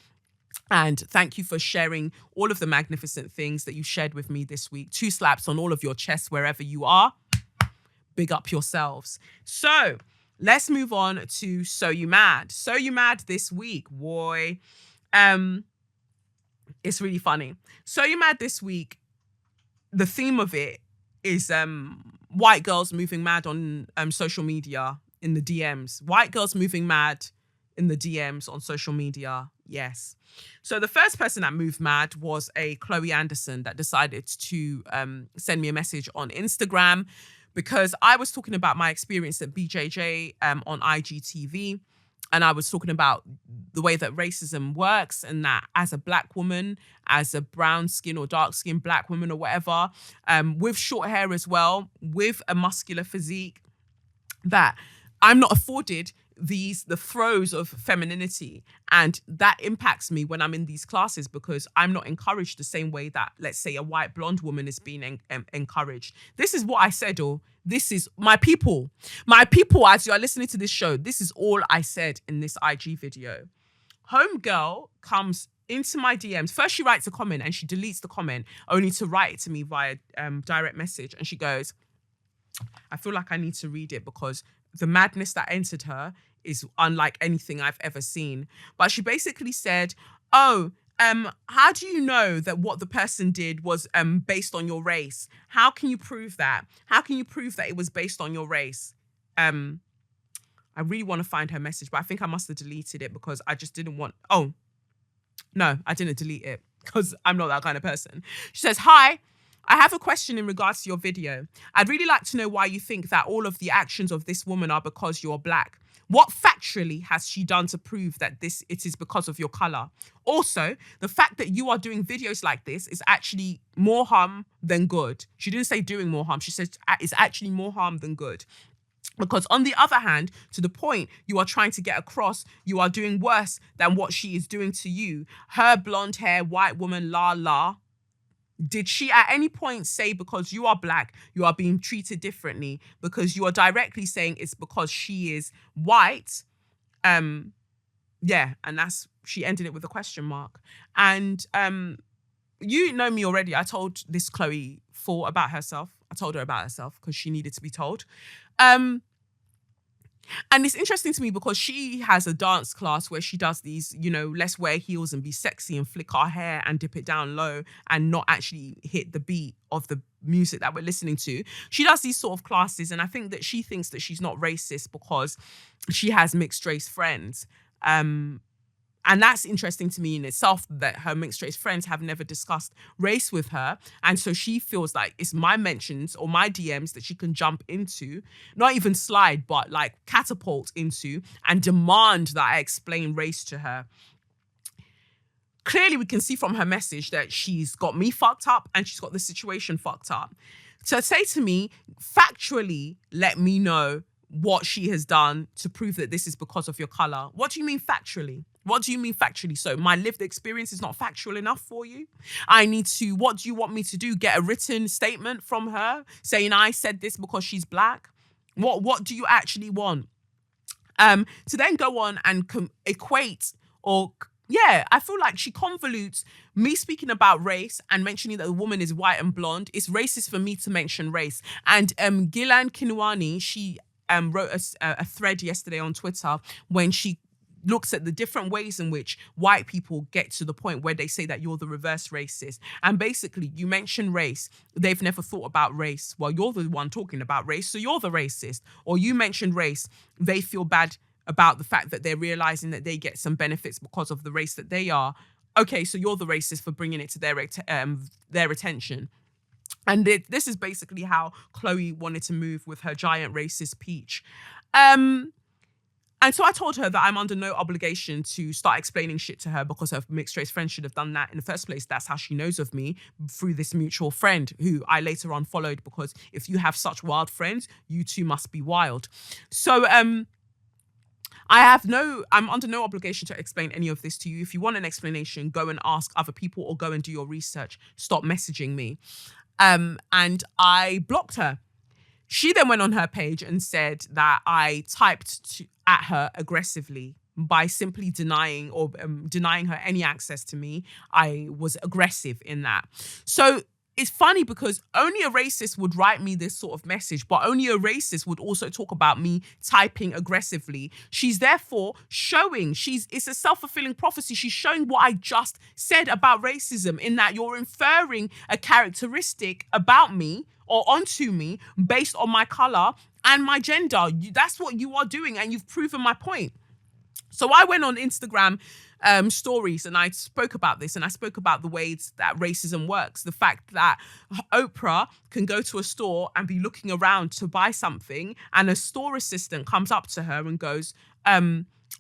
and thank you for sharing all of the magnificent things that you shared with me this week. 2 slaps on all of your chests wherever you are. Big up yourselves. So let's move on to So You Mad. So You Mad this week, boy. It's really funny. So You Mad this week. the theme of it is white girls moving mad on social media in the DMs. White girls moving mad in the DMs on social media. Yes. So the first person that moved mad was a Chloe Anderson that decided to send me a message on Instagram because I was talking about my experience at BJJ on IGTV. And I was talking about the way that racism works and that as a black woman, as a brown skin or dark skin black woman or whatever, with short hair as well, with a muscular physique, that I'm not afforded the throes of femininity, and that impacts me when I'm in these classes because I'm not encouraged the same way that, let's say, a white blonde woman is being encouraged. This is what I said, or this is my people, as you are listening to this show, this is all I said in this IG video. Homegirl comes into my DMs. First she writes a comment and she deletes the comment only to write it to me via direct message, and she goes, I feel like I need to read it because the madness that entered her is unlike anything I've ever seen. But she basically said, how do you know that what the person did was based on your race? How can you prove that? How can you prove that it was based on your race? I really want to find her message, but I think I must have deleted it because I just didn't want... Oh, no, I didn't delete it because I'm not that kind of person. She says, hi, I have a question in regards to your video. I'd really like to know why you think that all of the actions of this woman are because you're black. What factually has she done to prove that it is because of your color? Also, the fact that you are doing videos like this is actually more harm than good. She didn't say doing more harm. She said it's actually more harm than good. Because on the other hand, to the point you are trying to get across, you are doing worse than what she is doing to you. Her blonde hair, white woman, la la. Did she at any point say because you are black, you are being treated differently? Because you are directly saying it's because she is white. Yeah, and she ended it with a question mark. And you know me already. I told this Chloe about herself. I told her about herself because she needed to be told. And it's interesting to me because she has a dance class where she does these, let's wear heels and be sexy and flick our hair and dip it down low and not actually hit the beat of the music that we're listening to. She does these sort of classes, and I think that she thinks that she's not racist because she has mixed race friends. And that's interesting to me in itself, that her mixed race friends have never discussed race with her. And so she feels like it's my mentions or my DMs that she can jump into, not even slide, but like catapult into and demand that I explain race to her. Clearly, we can see from her message that she's got me fucked up and she's got the situation fucked up. To say to me, factually, let me know what she has done to prove that this is because of your color. What do you mean factually? What do you mean factually? So my lived experience is not factual enough for you? What do you want me to do? Get a written statement from her saying I said this because she's black? What do you actually want? To then go on and equate or... Yeah, I feel like she convolutes me speaking about race and mentioning that the woman is white and blonde. It's racist for me to mention race. And Gilan Kinwani, she wrote a thread yesterday on Twitter when she looks at the different ways in which white people get to the point where they say that you're the reverse racist. And basically, you mention race, they've never thought about race. Well, you're the one talking about race, so you're the racist. Or you mentioned race, they feel bad about the fact that they're realizing that they get some benefits because of the race that they are. Okay, so you're the racist for bringing it to their attention. And this is basically how Chloe wanted to move with her giant racist peach. And so I told her that I'm under no obligation to start explaining shit to her because her mixed race friend should have done that in the first place. That's how she knows of me, through this mutual friend who I later on followed, because if you have such wild friends, you too must be wild. So I'm under no obligation to explain any of this to you. If you want an explanation, go and ask other people or go and do your research. Stop messaging me. And I blocked her. She then went on her page and said that I typed at her aggressively by simply denying her any access to me. I was aggressive in that. So it's funny because only a racist would write me this sort of message, but only a racist would also talk about me typing aggressively. She's therefore showing, it's a self-fulfilling prophecy. She's showing what I just said about racism, in that you're inferring a characteristic about me or onto me based on my color and my gender. That's what you are doing, and you've proven my point. So I went on Instagram stories and I spoke about this, and I spoke about the ways that racism works. The fact that Oprah can go to a store and be looking around to buy something, and a store assistant comes up to her and goes,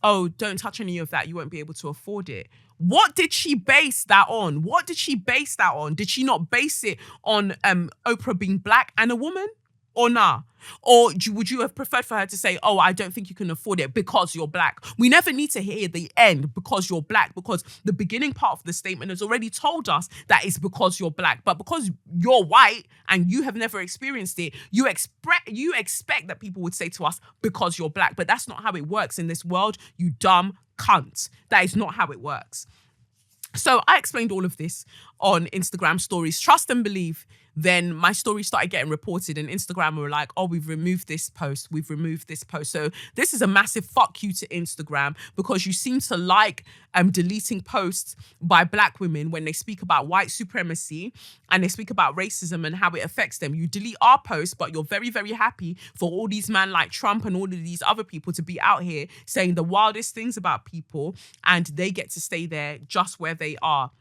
oh, don't touch any of that. You won't be able to afford it. What did she base that on? What did she base that on? Did she not base it on Oprah being black and a woman? Or nah? Or would you have preferred for her to say, oh, I don't think you can afford it because you're black? We never need to hear the end, because you're black, because the beginning part of the statement has already told us that it's because you're black. But because you're white and you have never experienced it, you expect that people would say to us, because you're black. But that's not how it works in this world, you dumb cunt. That is not how it works. So I explained all of this on Instagram stories. Trust and believe, then my story started getting reported, and Instagram were like, oh, we've removed this post. We've removed this post. So this is a massive fuck you to Instagram, because you seem to like deleting posts by black women when they speak about white supremacy and they speak about racism and how it affects them. You delete our posts, but you're very, very happy for all these men like Trump and all of these other people to be out here saying the wildest things about people, and they get to stay there just where they are.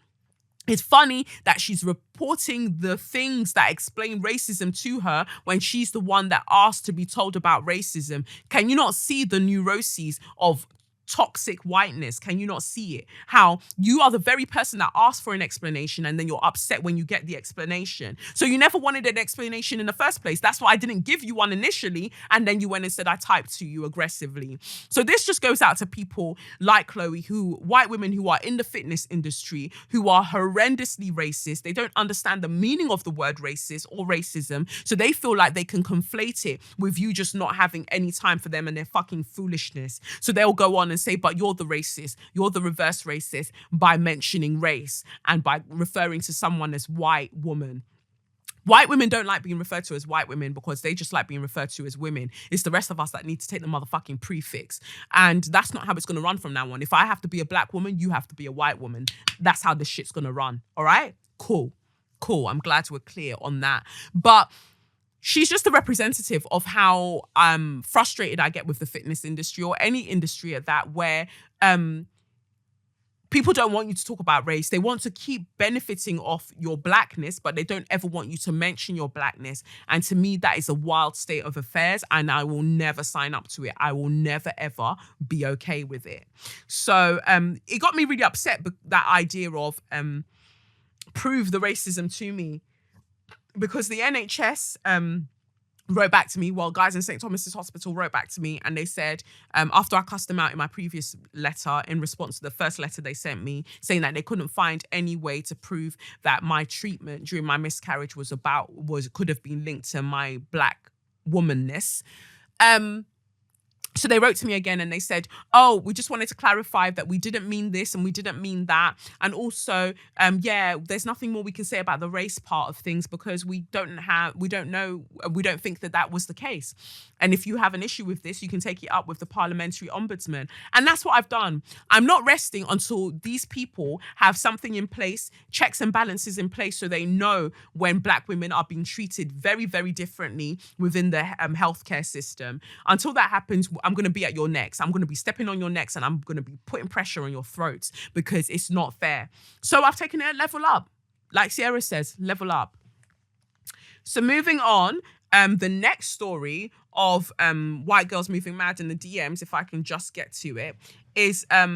It's funny that she's reporting the things that explain racism to her when she's the one that asked to be told about racism. Can you not see the neuroses of toxic whiteness? Can you not see it? How you are the very person that asked for an explanation, and then you're upset when you get the explanation. So you never wanted an explanation in the first place. That's why I didn't give you one initially, and then you went and said I typed to you aggressively. So this just goes out to people like Chloe, white women who are in the fitness industry, who are horrendously racist. They don't understand the meaning of the word racist or racism, so they feel like they can conflate it with you just not having any time for them and their fucking foolishness. So they'll go on and say, but you're the racist, you're the reverse racist, by mentioning race and by referring to someone as white woman. White women don't like being referred to as white women because they just like being referred to as women. It's the rest of us that need to take the motherfucking prefix. And that's not how it's going to run from now on. If I have to be a black woman, you have to be a white woman. That's how this shit's going to run. All right? Cool. I'm glad we're clear on that. But she's just a representative of how frustrated I get with the fitness industry, or any industry at that, where people don't want you to talk about race. They want to keep benefiting off your blackness, but they don't ever want you to mention your blackness. And to me, that is a wild state of affairs, and I will never sign up to it. I will never, ever be okay with it. So it got me really upset, that idea of prove the racism to me. Because the NHS wrote back to me, guys in St. Thomas's Hospital wrote back to me, and they said, after I cussed them out in my previous letter in response to the first letter they sent me, saying that they couldn't find any way to prove that my treatment during my miscarriage could have been linked to my black womanness. So they wrote to me again and they said, oh, we just wanted to clarify that we didn't mean this and we didn't mean that. And also, there's nothing more we can say about the race part of things because we don't think that was the case. And if you have an issue with this, you can take it up with the parliamentary ombudsman. And that's what I've done. I'm not resting until these people have something in place, checks and balances in place, so they know when black women are being treated very, very differently within the healthcare system. Until that happens, I'm going to be at your necks. I'm going to be stepping on your necks and I'm going to be putting pressure on your throats because it's not fair. So I've taken it a level up. Like Sierra says, level up. So moving on, the next story of white girls moving mad in the DMs, if I can just get to it, is a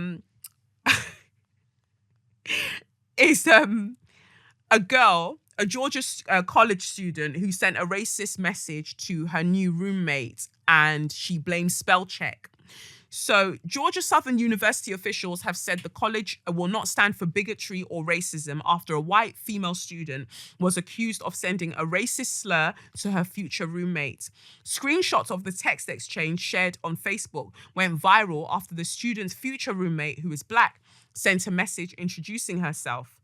girl, a Georgia college student who sent a racist message to her new roommate, and she blames spell check. So Georgia Southern University officials have said the college will not stand for bigotry or racism after a white female student was accused of sending a racist slur to her future roommate. Screenshots of the text exchange shared on Facebook went viral after the student's future roommate, who is black, sent a message introducing herself.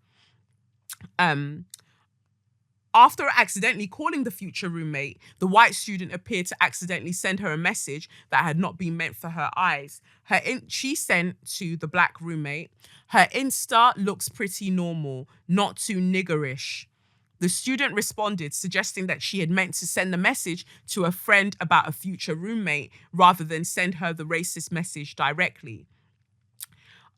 After accidentally calling the future roommate, the white student appeared to accidentally send her a message that had not been meant for her eyes. She sent to the black roommate, "Her Insta looks pretty normal, not too niggerish." The student responded, suggesting that she had meant to send the message to a friend about a future roommate rather than send her the racist message directly.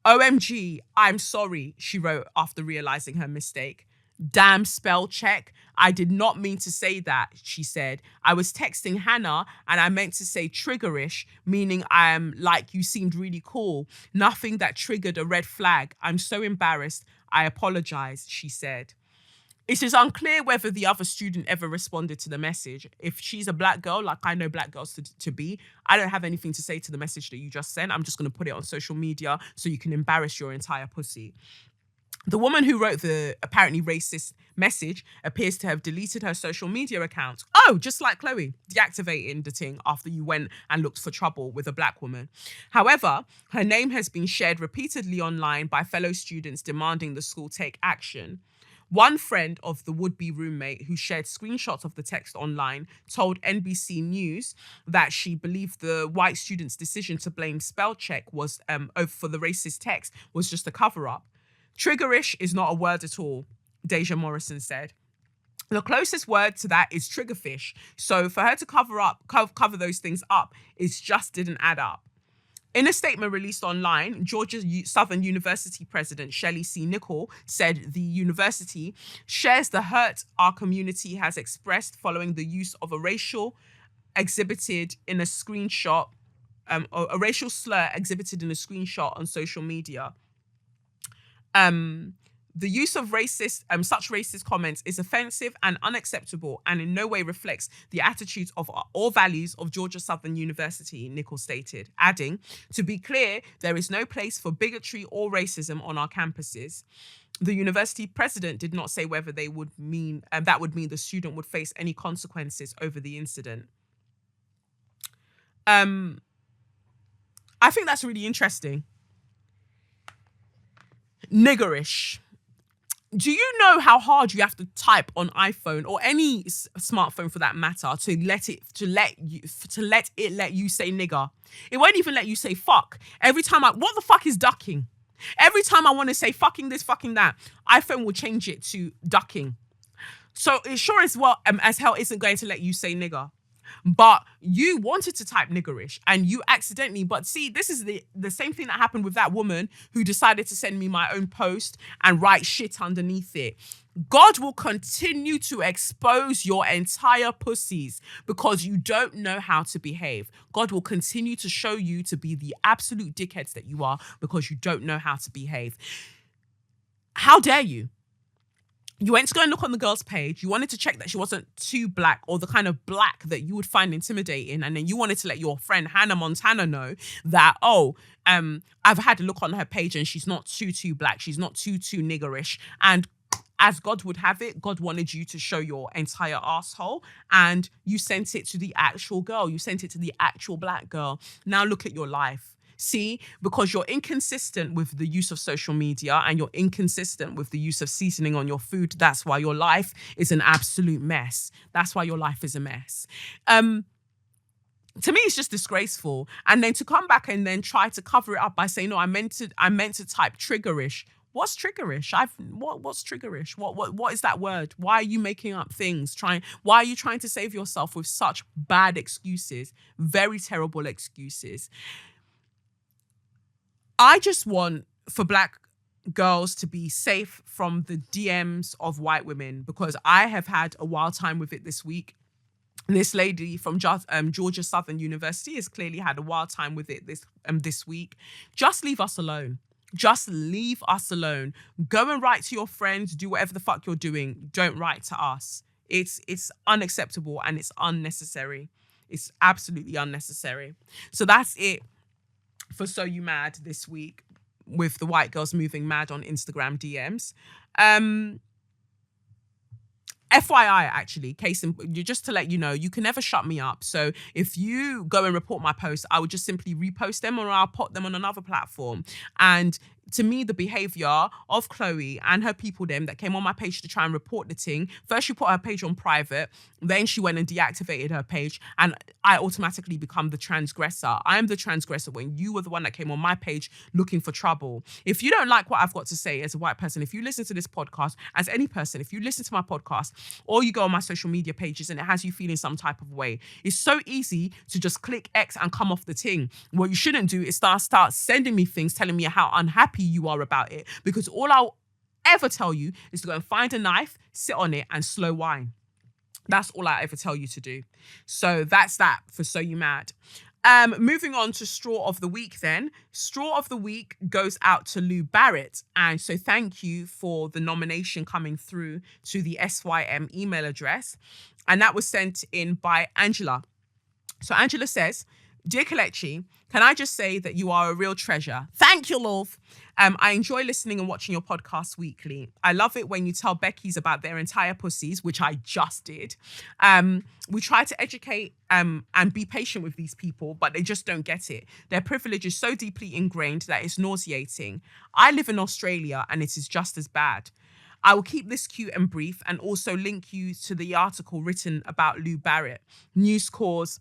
"OMG, I'm sorry," she wrote after realizing her mistake. "Damn spell check. I did not mean to say that," she said. "I was texting Hannah and I meant to say triggerish, meaning you seemed really cool. Nothing that triggered a red flag. I'm so embarrassed. I apologize," she said. It is unclear whether the other student ever responded to the message. If she's a black girl, like I know black girls to be, I don't have anything to say to the message that you just sent. I'm just going to put it on social media so you can embarrass your entire pussy. The woman who wrote the apparently racist message appears to have deleted her social media account. Oh, just like Chloe, deactivating the thing after you went and looked for trouble with a black woman. However, her name has been shared repeatedly online by fellow students demanding the school take action. One friend of the would-be roommate who shared screenshots of the text online told NBC News that she believed the white student's decision to blame spell check was for the racist text was just a cover-up. "Triggerish is not a word at all," Deja Morrison said. "The closest word to that is triggerfish. So for her to cover those things up, it just didn't add up." In a statement released online, Georgia Southern University President Shelley C. Nichol said the university shares the hurt our community has expressed following the use of a racial slur exhibited in a screenshot on social media. The use of such racist comments is offensive and unacceptable and in no way reflects the attitudes of or values of Georgia Southern University, Nichol stated, adding, "To be clear, there is no place for bigotry or racism on our campuses." The university president did not say whether that would mean the student would face any consequences over the incident. I think that's really interesting. Niggerish. Do you know how hard you have to type on iPhone or any smartphone for that matter to let it let you say nigger? It won't even let you say fuck. What the fuck is ducking? Every time I want to say fucking this, fucking that, iPhone will change it to ducking. So it sure as well as hell isn't going to let you say nigger. But you wanted to type niggerish and you accidentally, but see, this is the same thing that happened with that woman who decided to send me my own post and write shit underneath it. God will continue to expose your entire pussies because you don't know how to behave. God will continue to show you to be the absolute dickheads that you are because you don't know how to behave. How dare you? You went to go and look on the girl's page. You wanted to check that she wasn't too black or the kind of black that you would find intimidating. And then you wanted to let your friend Hannah Montana know that, I've had a look on her page and she's not too black. She's not too niggerish. And as God would have it, God wanted you to show your entire asshole and you sent it to the actual girl. You sent it to the actual black girl. Now look at your life. See, because you're inconsistent with the use of social media and you're inconsistent with the use of seasoning on your food. That's why your life is an absolute mess. That's why your life is a mess. To me, it's just disgraceful. And then to come back and then try to cover it up by saying, no, I meant to type triggerish. What's triggerish? What's triggerish? What is that word? Why are you making up things? Why are you trying to save yourself with such bad excuses? Very terrible excuses. I just want for black girls to be safe from the DMs of white women because I have had a wild time with it this week. This lady from Georgia Southern University has clearly had a wild time with it this week. Just leave us alone. Just leave us alone. Go and write to your friends. Do whatever the fuck you're doing. Don't write to us. It's unacceptable and it's unnecessary. It's absolutely unnecessary. So that's it for So You Mad this week with the white girls moving mad on Instagram DMs. FYI, actually, just to let you know, you can never shut me up. So if you go and report my posts, I would just simply repost them or I'll put them on another platform. And to me, the behavior of Chloe and her people them that came on my page to try and report the thing. First, she put her page on private. Then she went and deactivated her page. And I automatically become the transgressor. I am the transgressor when you were the one that came on my page looking for trouble. If you don't like what I've got to say as a white person, if you listen to this podcast, as any person, if you listen to my podcast or you go on my social media pages and it has you feeling some type of way, it's so easy to just click X and come off the thing. What you shouldn't do is start sending me things telling me how unhappy you are about it, because all I'll ever tell you is to go and find a knife, sit on it and slow wine. That's all I ever tell you to do. So that's that for So You Mad. Moving on to Straw of the Week then. Straw of the Week goes out to Lou Barrett. And so thank you for the nomination coming through to the SYM email address. And that was sent in by Angela. So Angela says, "Dear Kelechi, can I just say that you are a real treasure? Thank you, love. I enjoy listening and watching your podcast weekly. I love it when you tell Becky's about their entire pussies, which I just did. We try to educate and be patient with these people, but they just don't get it. Their privilege is so deeply ingrained that it's nauseating. I live in Australia and it is just as bad. I will keep this cute and brief and also link you to the article written about Lou Barrett, News Corps'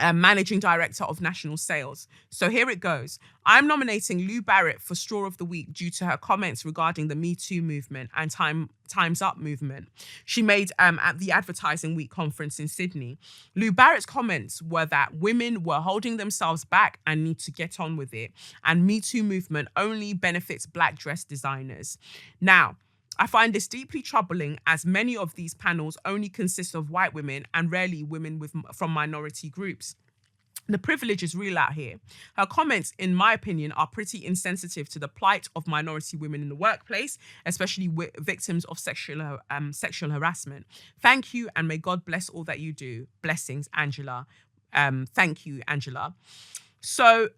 Managing Director of National Sales. So here it goes. I'm nominating Lou Barrett for Straw of the Week due to her comments regarding the Me Too movement and Time's Up movement she made at the Advertising Week conference in Sydney. Lou Barrett's comments were that women were holding themselves back and need to get on with it, and Me Too movement only benefits black dress designers. Now, I find this deeply troubling as many of these panels only consist of white women and rarely women from minority groups. The privilege is real out here. Her comments, in my opinion, are pretty insensitive to the plight of minority women in the workplace, especially victims of sexual harassment. Thank you, and may God bless all that you do. Blessings, Angela." Thank you, Angela. So,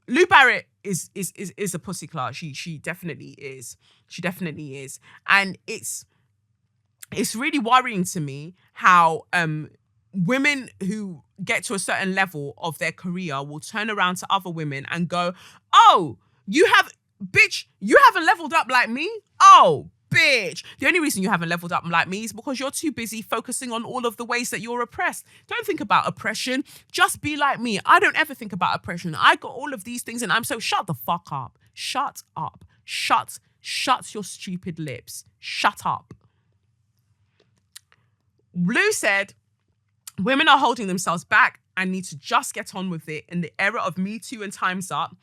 Lou Barrett is a pussy clut. She definitely is. She definitely is. And it's really worrying to me how women who get to a certain level of their career will turn around to other women and go, "Oh, you haven't leveled up like me? Oh, bitch. The only reason you haven't leveled up like me is because you're too busy focusing on all of the ways that you're oppressed. Don't think about oppression. Just be like me. I don't ever think about oppression. I got all of these things and I'm so..." Shut the fuck up. Shut up. Shut your stupid lips. Shut up. Blue said, "Women are holding themselves back and need to just get on with it. In the era of Me Too and Time's Up,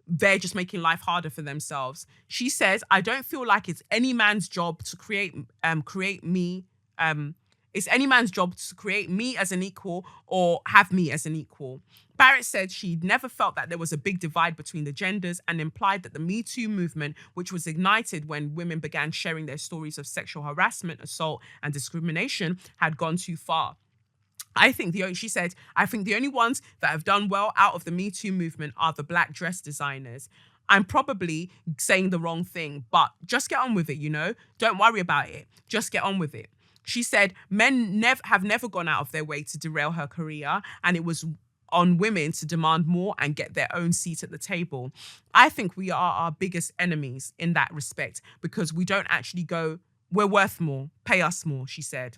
they're just making life harder for themselves." She says, "I don't feel like it's any man's job to create me. It's any man's job to create me as an equal or have me as an equal." Barrett said she'd never felt that there was a big divide between the genders and implied that the Me Too movement, which was ignited when women began sharing their stories of sexual harassment, assault, and discrimination, had gone too far. She said, "I think the only ones that have done well out of the Me Too movement are the black dress designers. I'm probably saying the wrong thing, but just get on with it, you know? Don't worry about it. Just get on with it." She said men have never gone out of their way to derail her career, and it was on women to demand more and get their own seat at the table. "I think we are our biggest enemies in that respect because we don't actually go, 'We're worth more, pay us more,'" she said.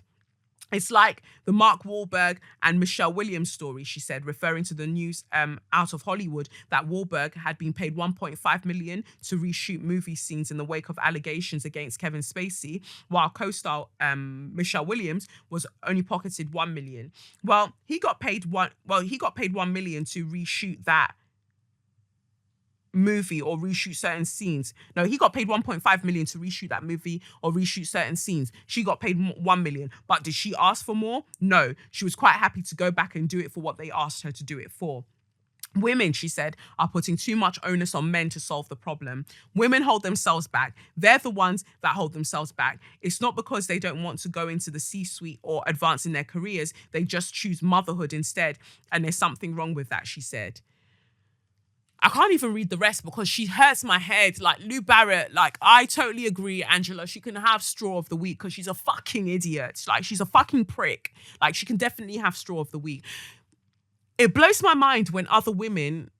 "It's like the Mark Wahlberg and Michelle Williams story," she said, referring to the news out of Hollywood that Wahlberg had been paid $1.5 million to reshoot movie scenes in the wake of allegations against Kevin Spacey, while co-star Michelle Williams was only pocketed $1 million. Well, he got paid $1 million to reshoot that movie or reshoot certain scenes. No, he got paid $1.5 million to reshoot that movie or reshoot certain scenes. She got paid $1 million. But did she ask for more? No. She was quite happy to go back and do it for what they asked her to do it for. Women, she said, are putting too much onus on men to solve the problem. Women hold themselves back. They're the ones that hold themselves back. It's not because they don't want to go into the C-suite or advance in their careers. They just choose motherhood instead. And there's something wrong with that, she said. I can't even read the rest because she hurts my head. Like Lou Barrett, like I totally agree, Angela. She can have Straw of the Week because she's a fucking idiot. Like she's a fucking prick. Like she can definitely have Straw of the Week. It blows my mind when other women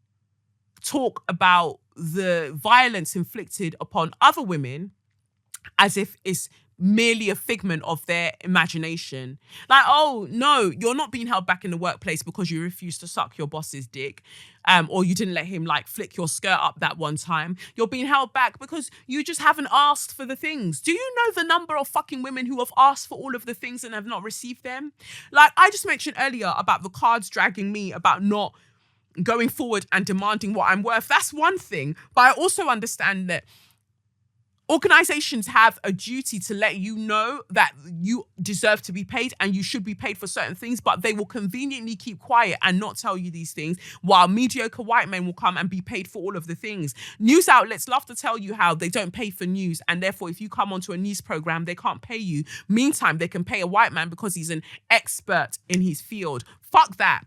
talk about the violence inflicted upon other women as if it's merely a figment of their imagination. Like, oh no, you're not being held back in the workplace because you refused to suck your boss's dick, or you didn't let him like flick your skirt up that one time. You're being held back because you just haven't asked for the things. Do you know the number of fucking women who have asked for all of the things and have not received them? Like I just mentioned earlier about the cards dragging me about not going forward and demanding what I'm worth. That's one thing, but I also understand that organizations have a duty to let you know that you deserve to be paid and you should be paid for certain things, but they will conveniently keep quiet and not tell you these things, while mediocre white men will come and be paid for all of the things. News outlets love to tell you how they don't pay for news, and therefore if you come onto a news program, they can't pay you. Meantime, they can pay a white man because he's an expert in his field. Fuck that.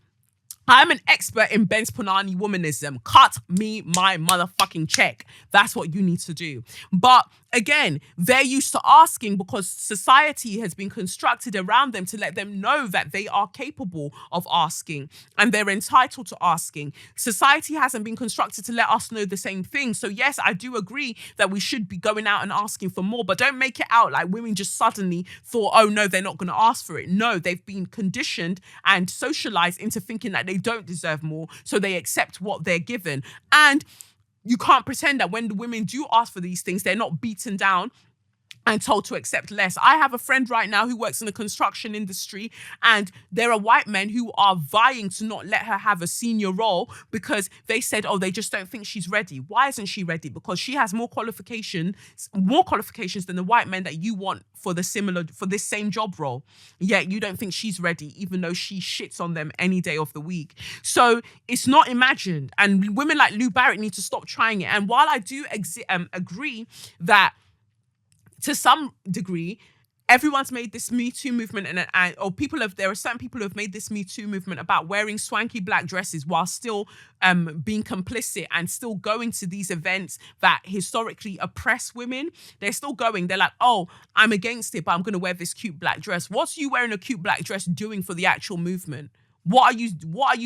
I'm an expert in Ben's Punani womanism. Cut me my motherfucking check. That's what you need to do. But again, they're used to asking because society has been constructed around them to let them know that they are capable of asking and they're entitled to asking. Society hasn't been constructed to let us know the same thing. So yes, I do agree that we should be going out and asking for more, but don't make it out like women just suddenly thought, oh no, they're not going to ask for it. No, they've been conditioned and socialized into thinking that they don't deserve more, so they accept what they're given. And you can't pretend that when the women do ask for these things, they're not beaten down and told to accept less. I have a friend right now who works in the construction industry, and there are white men who are vying to not let her have a senior role because they said, oh, they just don't think she's ready. Why isn't she ready? Because she has more qualifications than the white men that you want for this same job role. Yet you don't think she's ready, even though she shits on them any day of the week. So it's not imagined. And women like Lou Barrett need to stop trying it. And while I do agree that to some degree, everyone's made this Me Too movement, there are certain people who have made this Me Too movement about wearing swanky black dresses while still being complicit and still going to these events that historically oppress women. They're still going. They're like, oh, I'm against it, but I'm going to wear this cute black dress. What's you wearing a cute black dress doing for the actual movement? What are you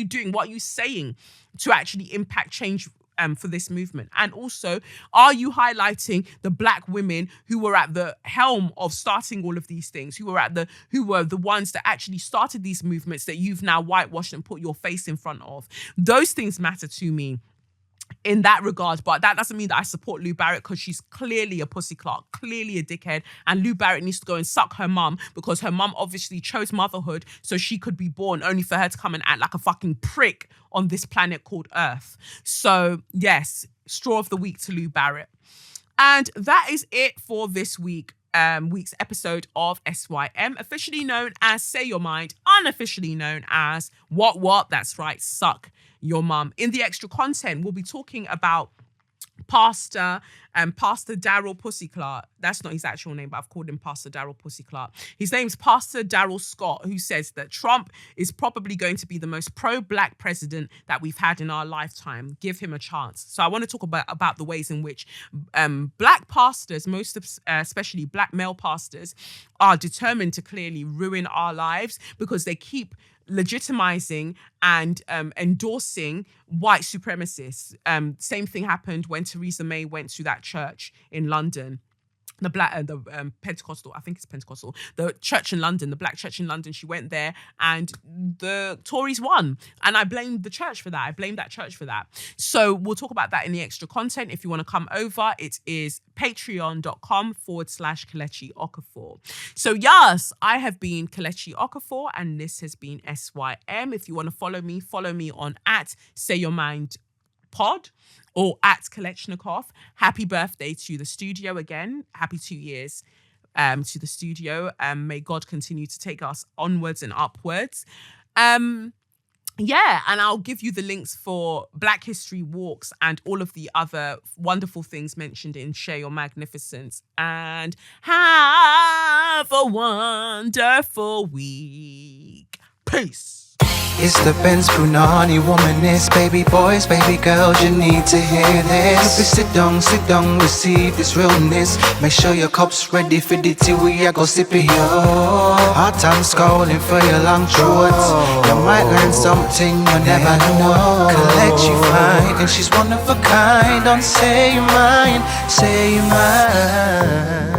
doing? What are you saying to actually impact change for this movement? And also, are you highlighting the black women who were at the helm of starting all of these things, who were the ones that actually started these movements that you've now whitewashed and put your face in front of? Those things matter to me in that regard, but that doesn't mean that I support Lou Barrett, because she's clearly a pussy clock, clearly a dickhead, and Lou Barrett needs to go and suck her mum, because her mum obviously chose motherhood so she could be born, only for her to come and act like a fucking prick on this planet called Earth. So yes, straw of the week to Lou Barrett. And that is it for this week's episode of SYM, officially known as Say Your Mind, unofficially known as What? That's right, suck your mum. In the extra content, we'll be talking about Pastor Daryl Pussyclark. That's not his actual name, but I've called him Pastor Daryl Pussyclark. His name's Pastor Daryl Scott, who says that Trump is probably going to be the most pro-black president that we've had in our lifetime. Give him a chance. So I want to talk about the ways in which black pastors, especially black male pastors, are determined to clearly ruin our lives because they keep legitimizing and endorsing white supremacists. Same thing happened when Theresa May went to that church in London. The Pentecostal, I think it's Pentecostal, the church in London, the black church in London. She went there and the Tories won. And I blamed the church for that. I blamed that church for that. So we'll talk about that in the extra content. If you want to come over, it is patreon.com/Kelechi Okafor. So yes, I have been Kelechi Okafor and this has been SYM. If you want to follow me on @SayYourMindPod or @Kalechnikov. Happy birthday to the studio again. Happy 2 years to the studio. May God continue to take us onwards and upwards. Yeah, and I'll give you the links for Black History Walks and all of the other wonderful things mentioned in Share Your Magnificence. And have a wonderful week. Peace. It's the Ben's Punani womanist, baby boys, baby girls, you need to hear this. Sit down, receive this realness. Make sure your cup's ready for the tea, we are go sip it, yo. hard time scrolling for your long shorts. You might learn something you never know. Collect you fine, and she's one of a kind. Don't say you're mine, say you're mine.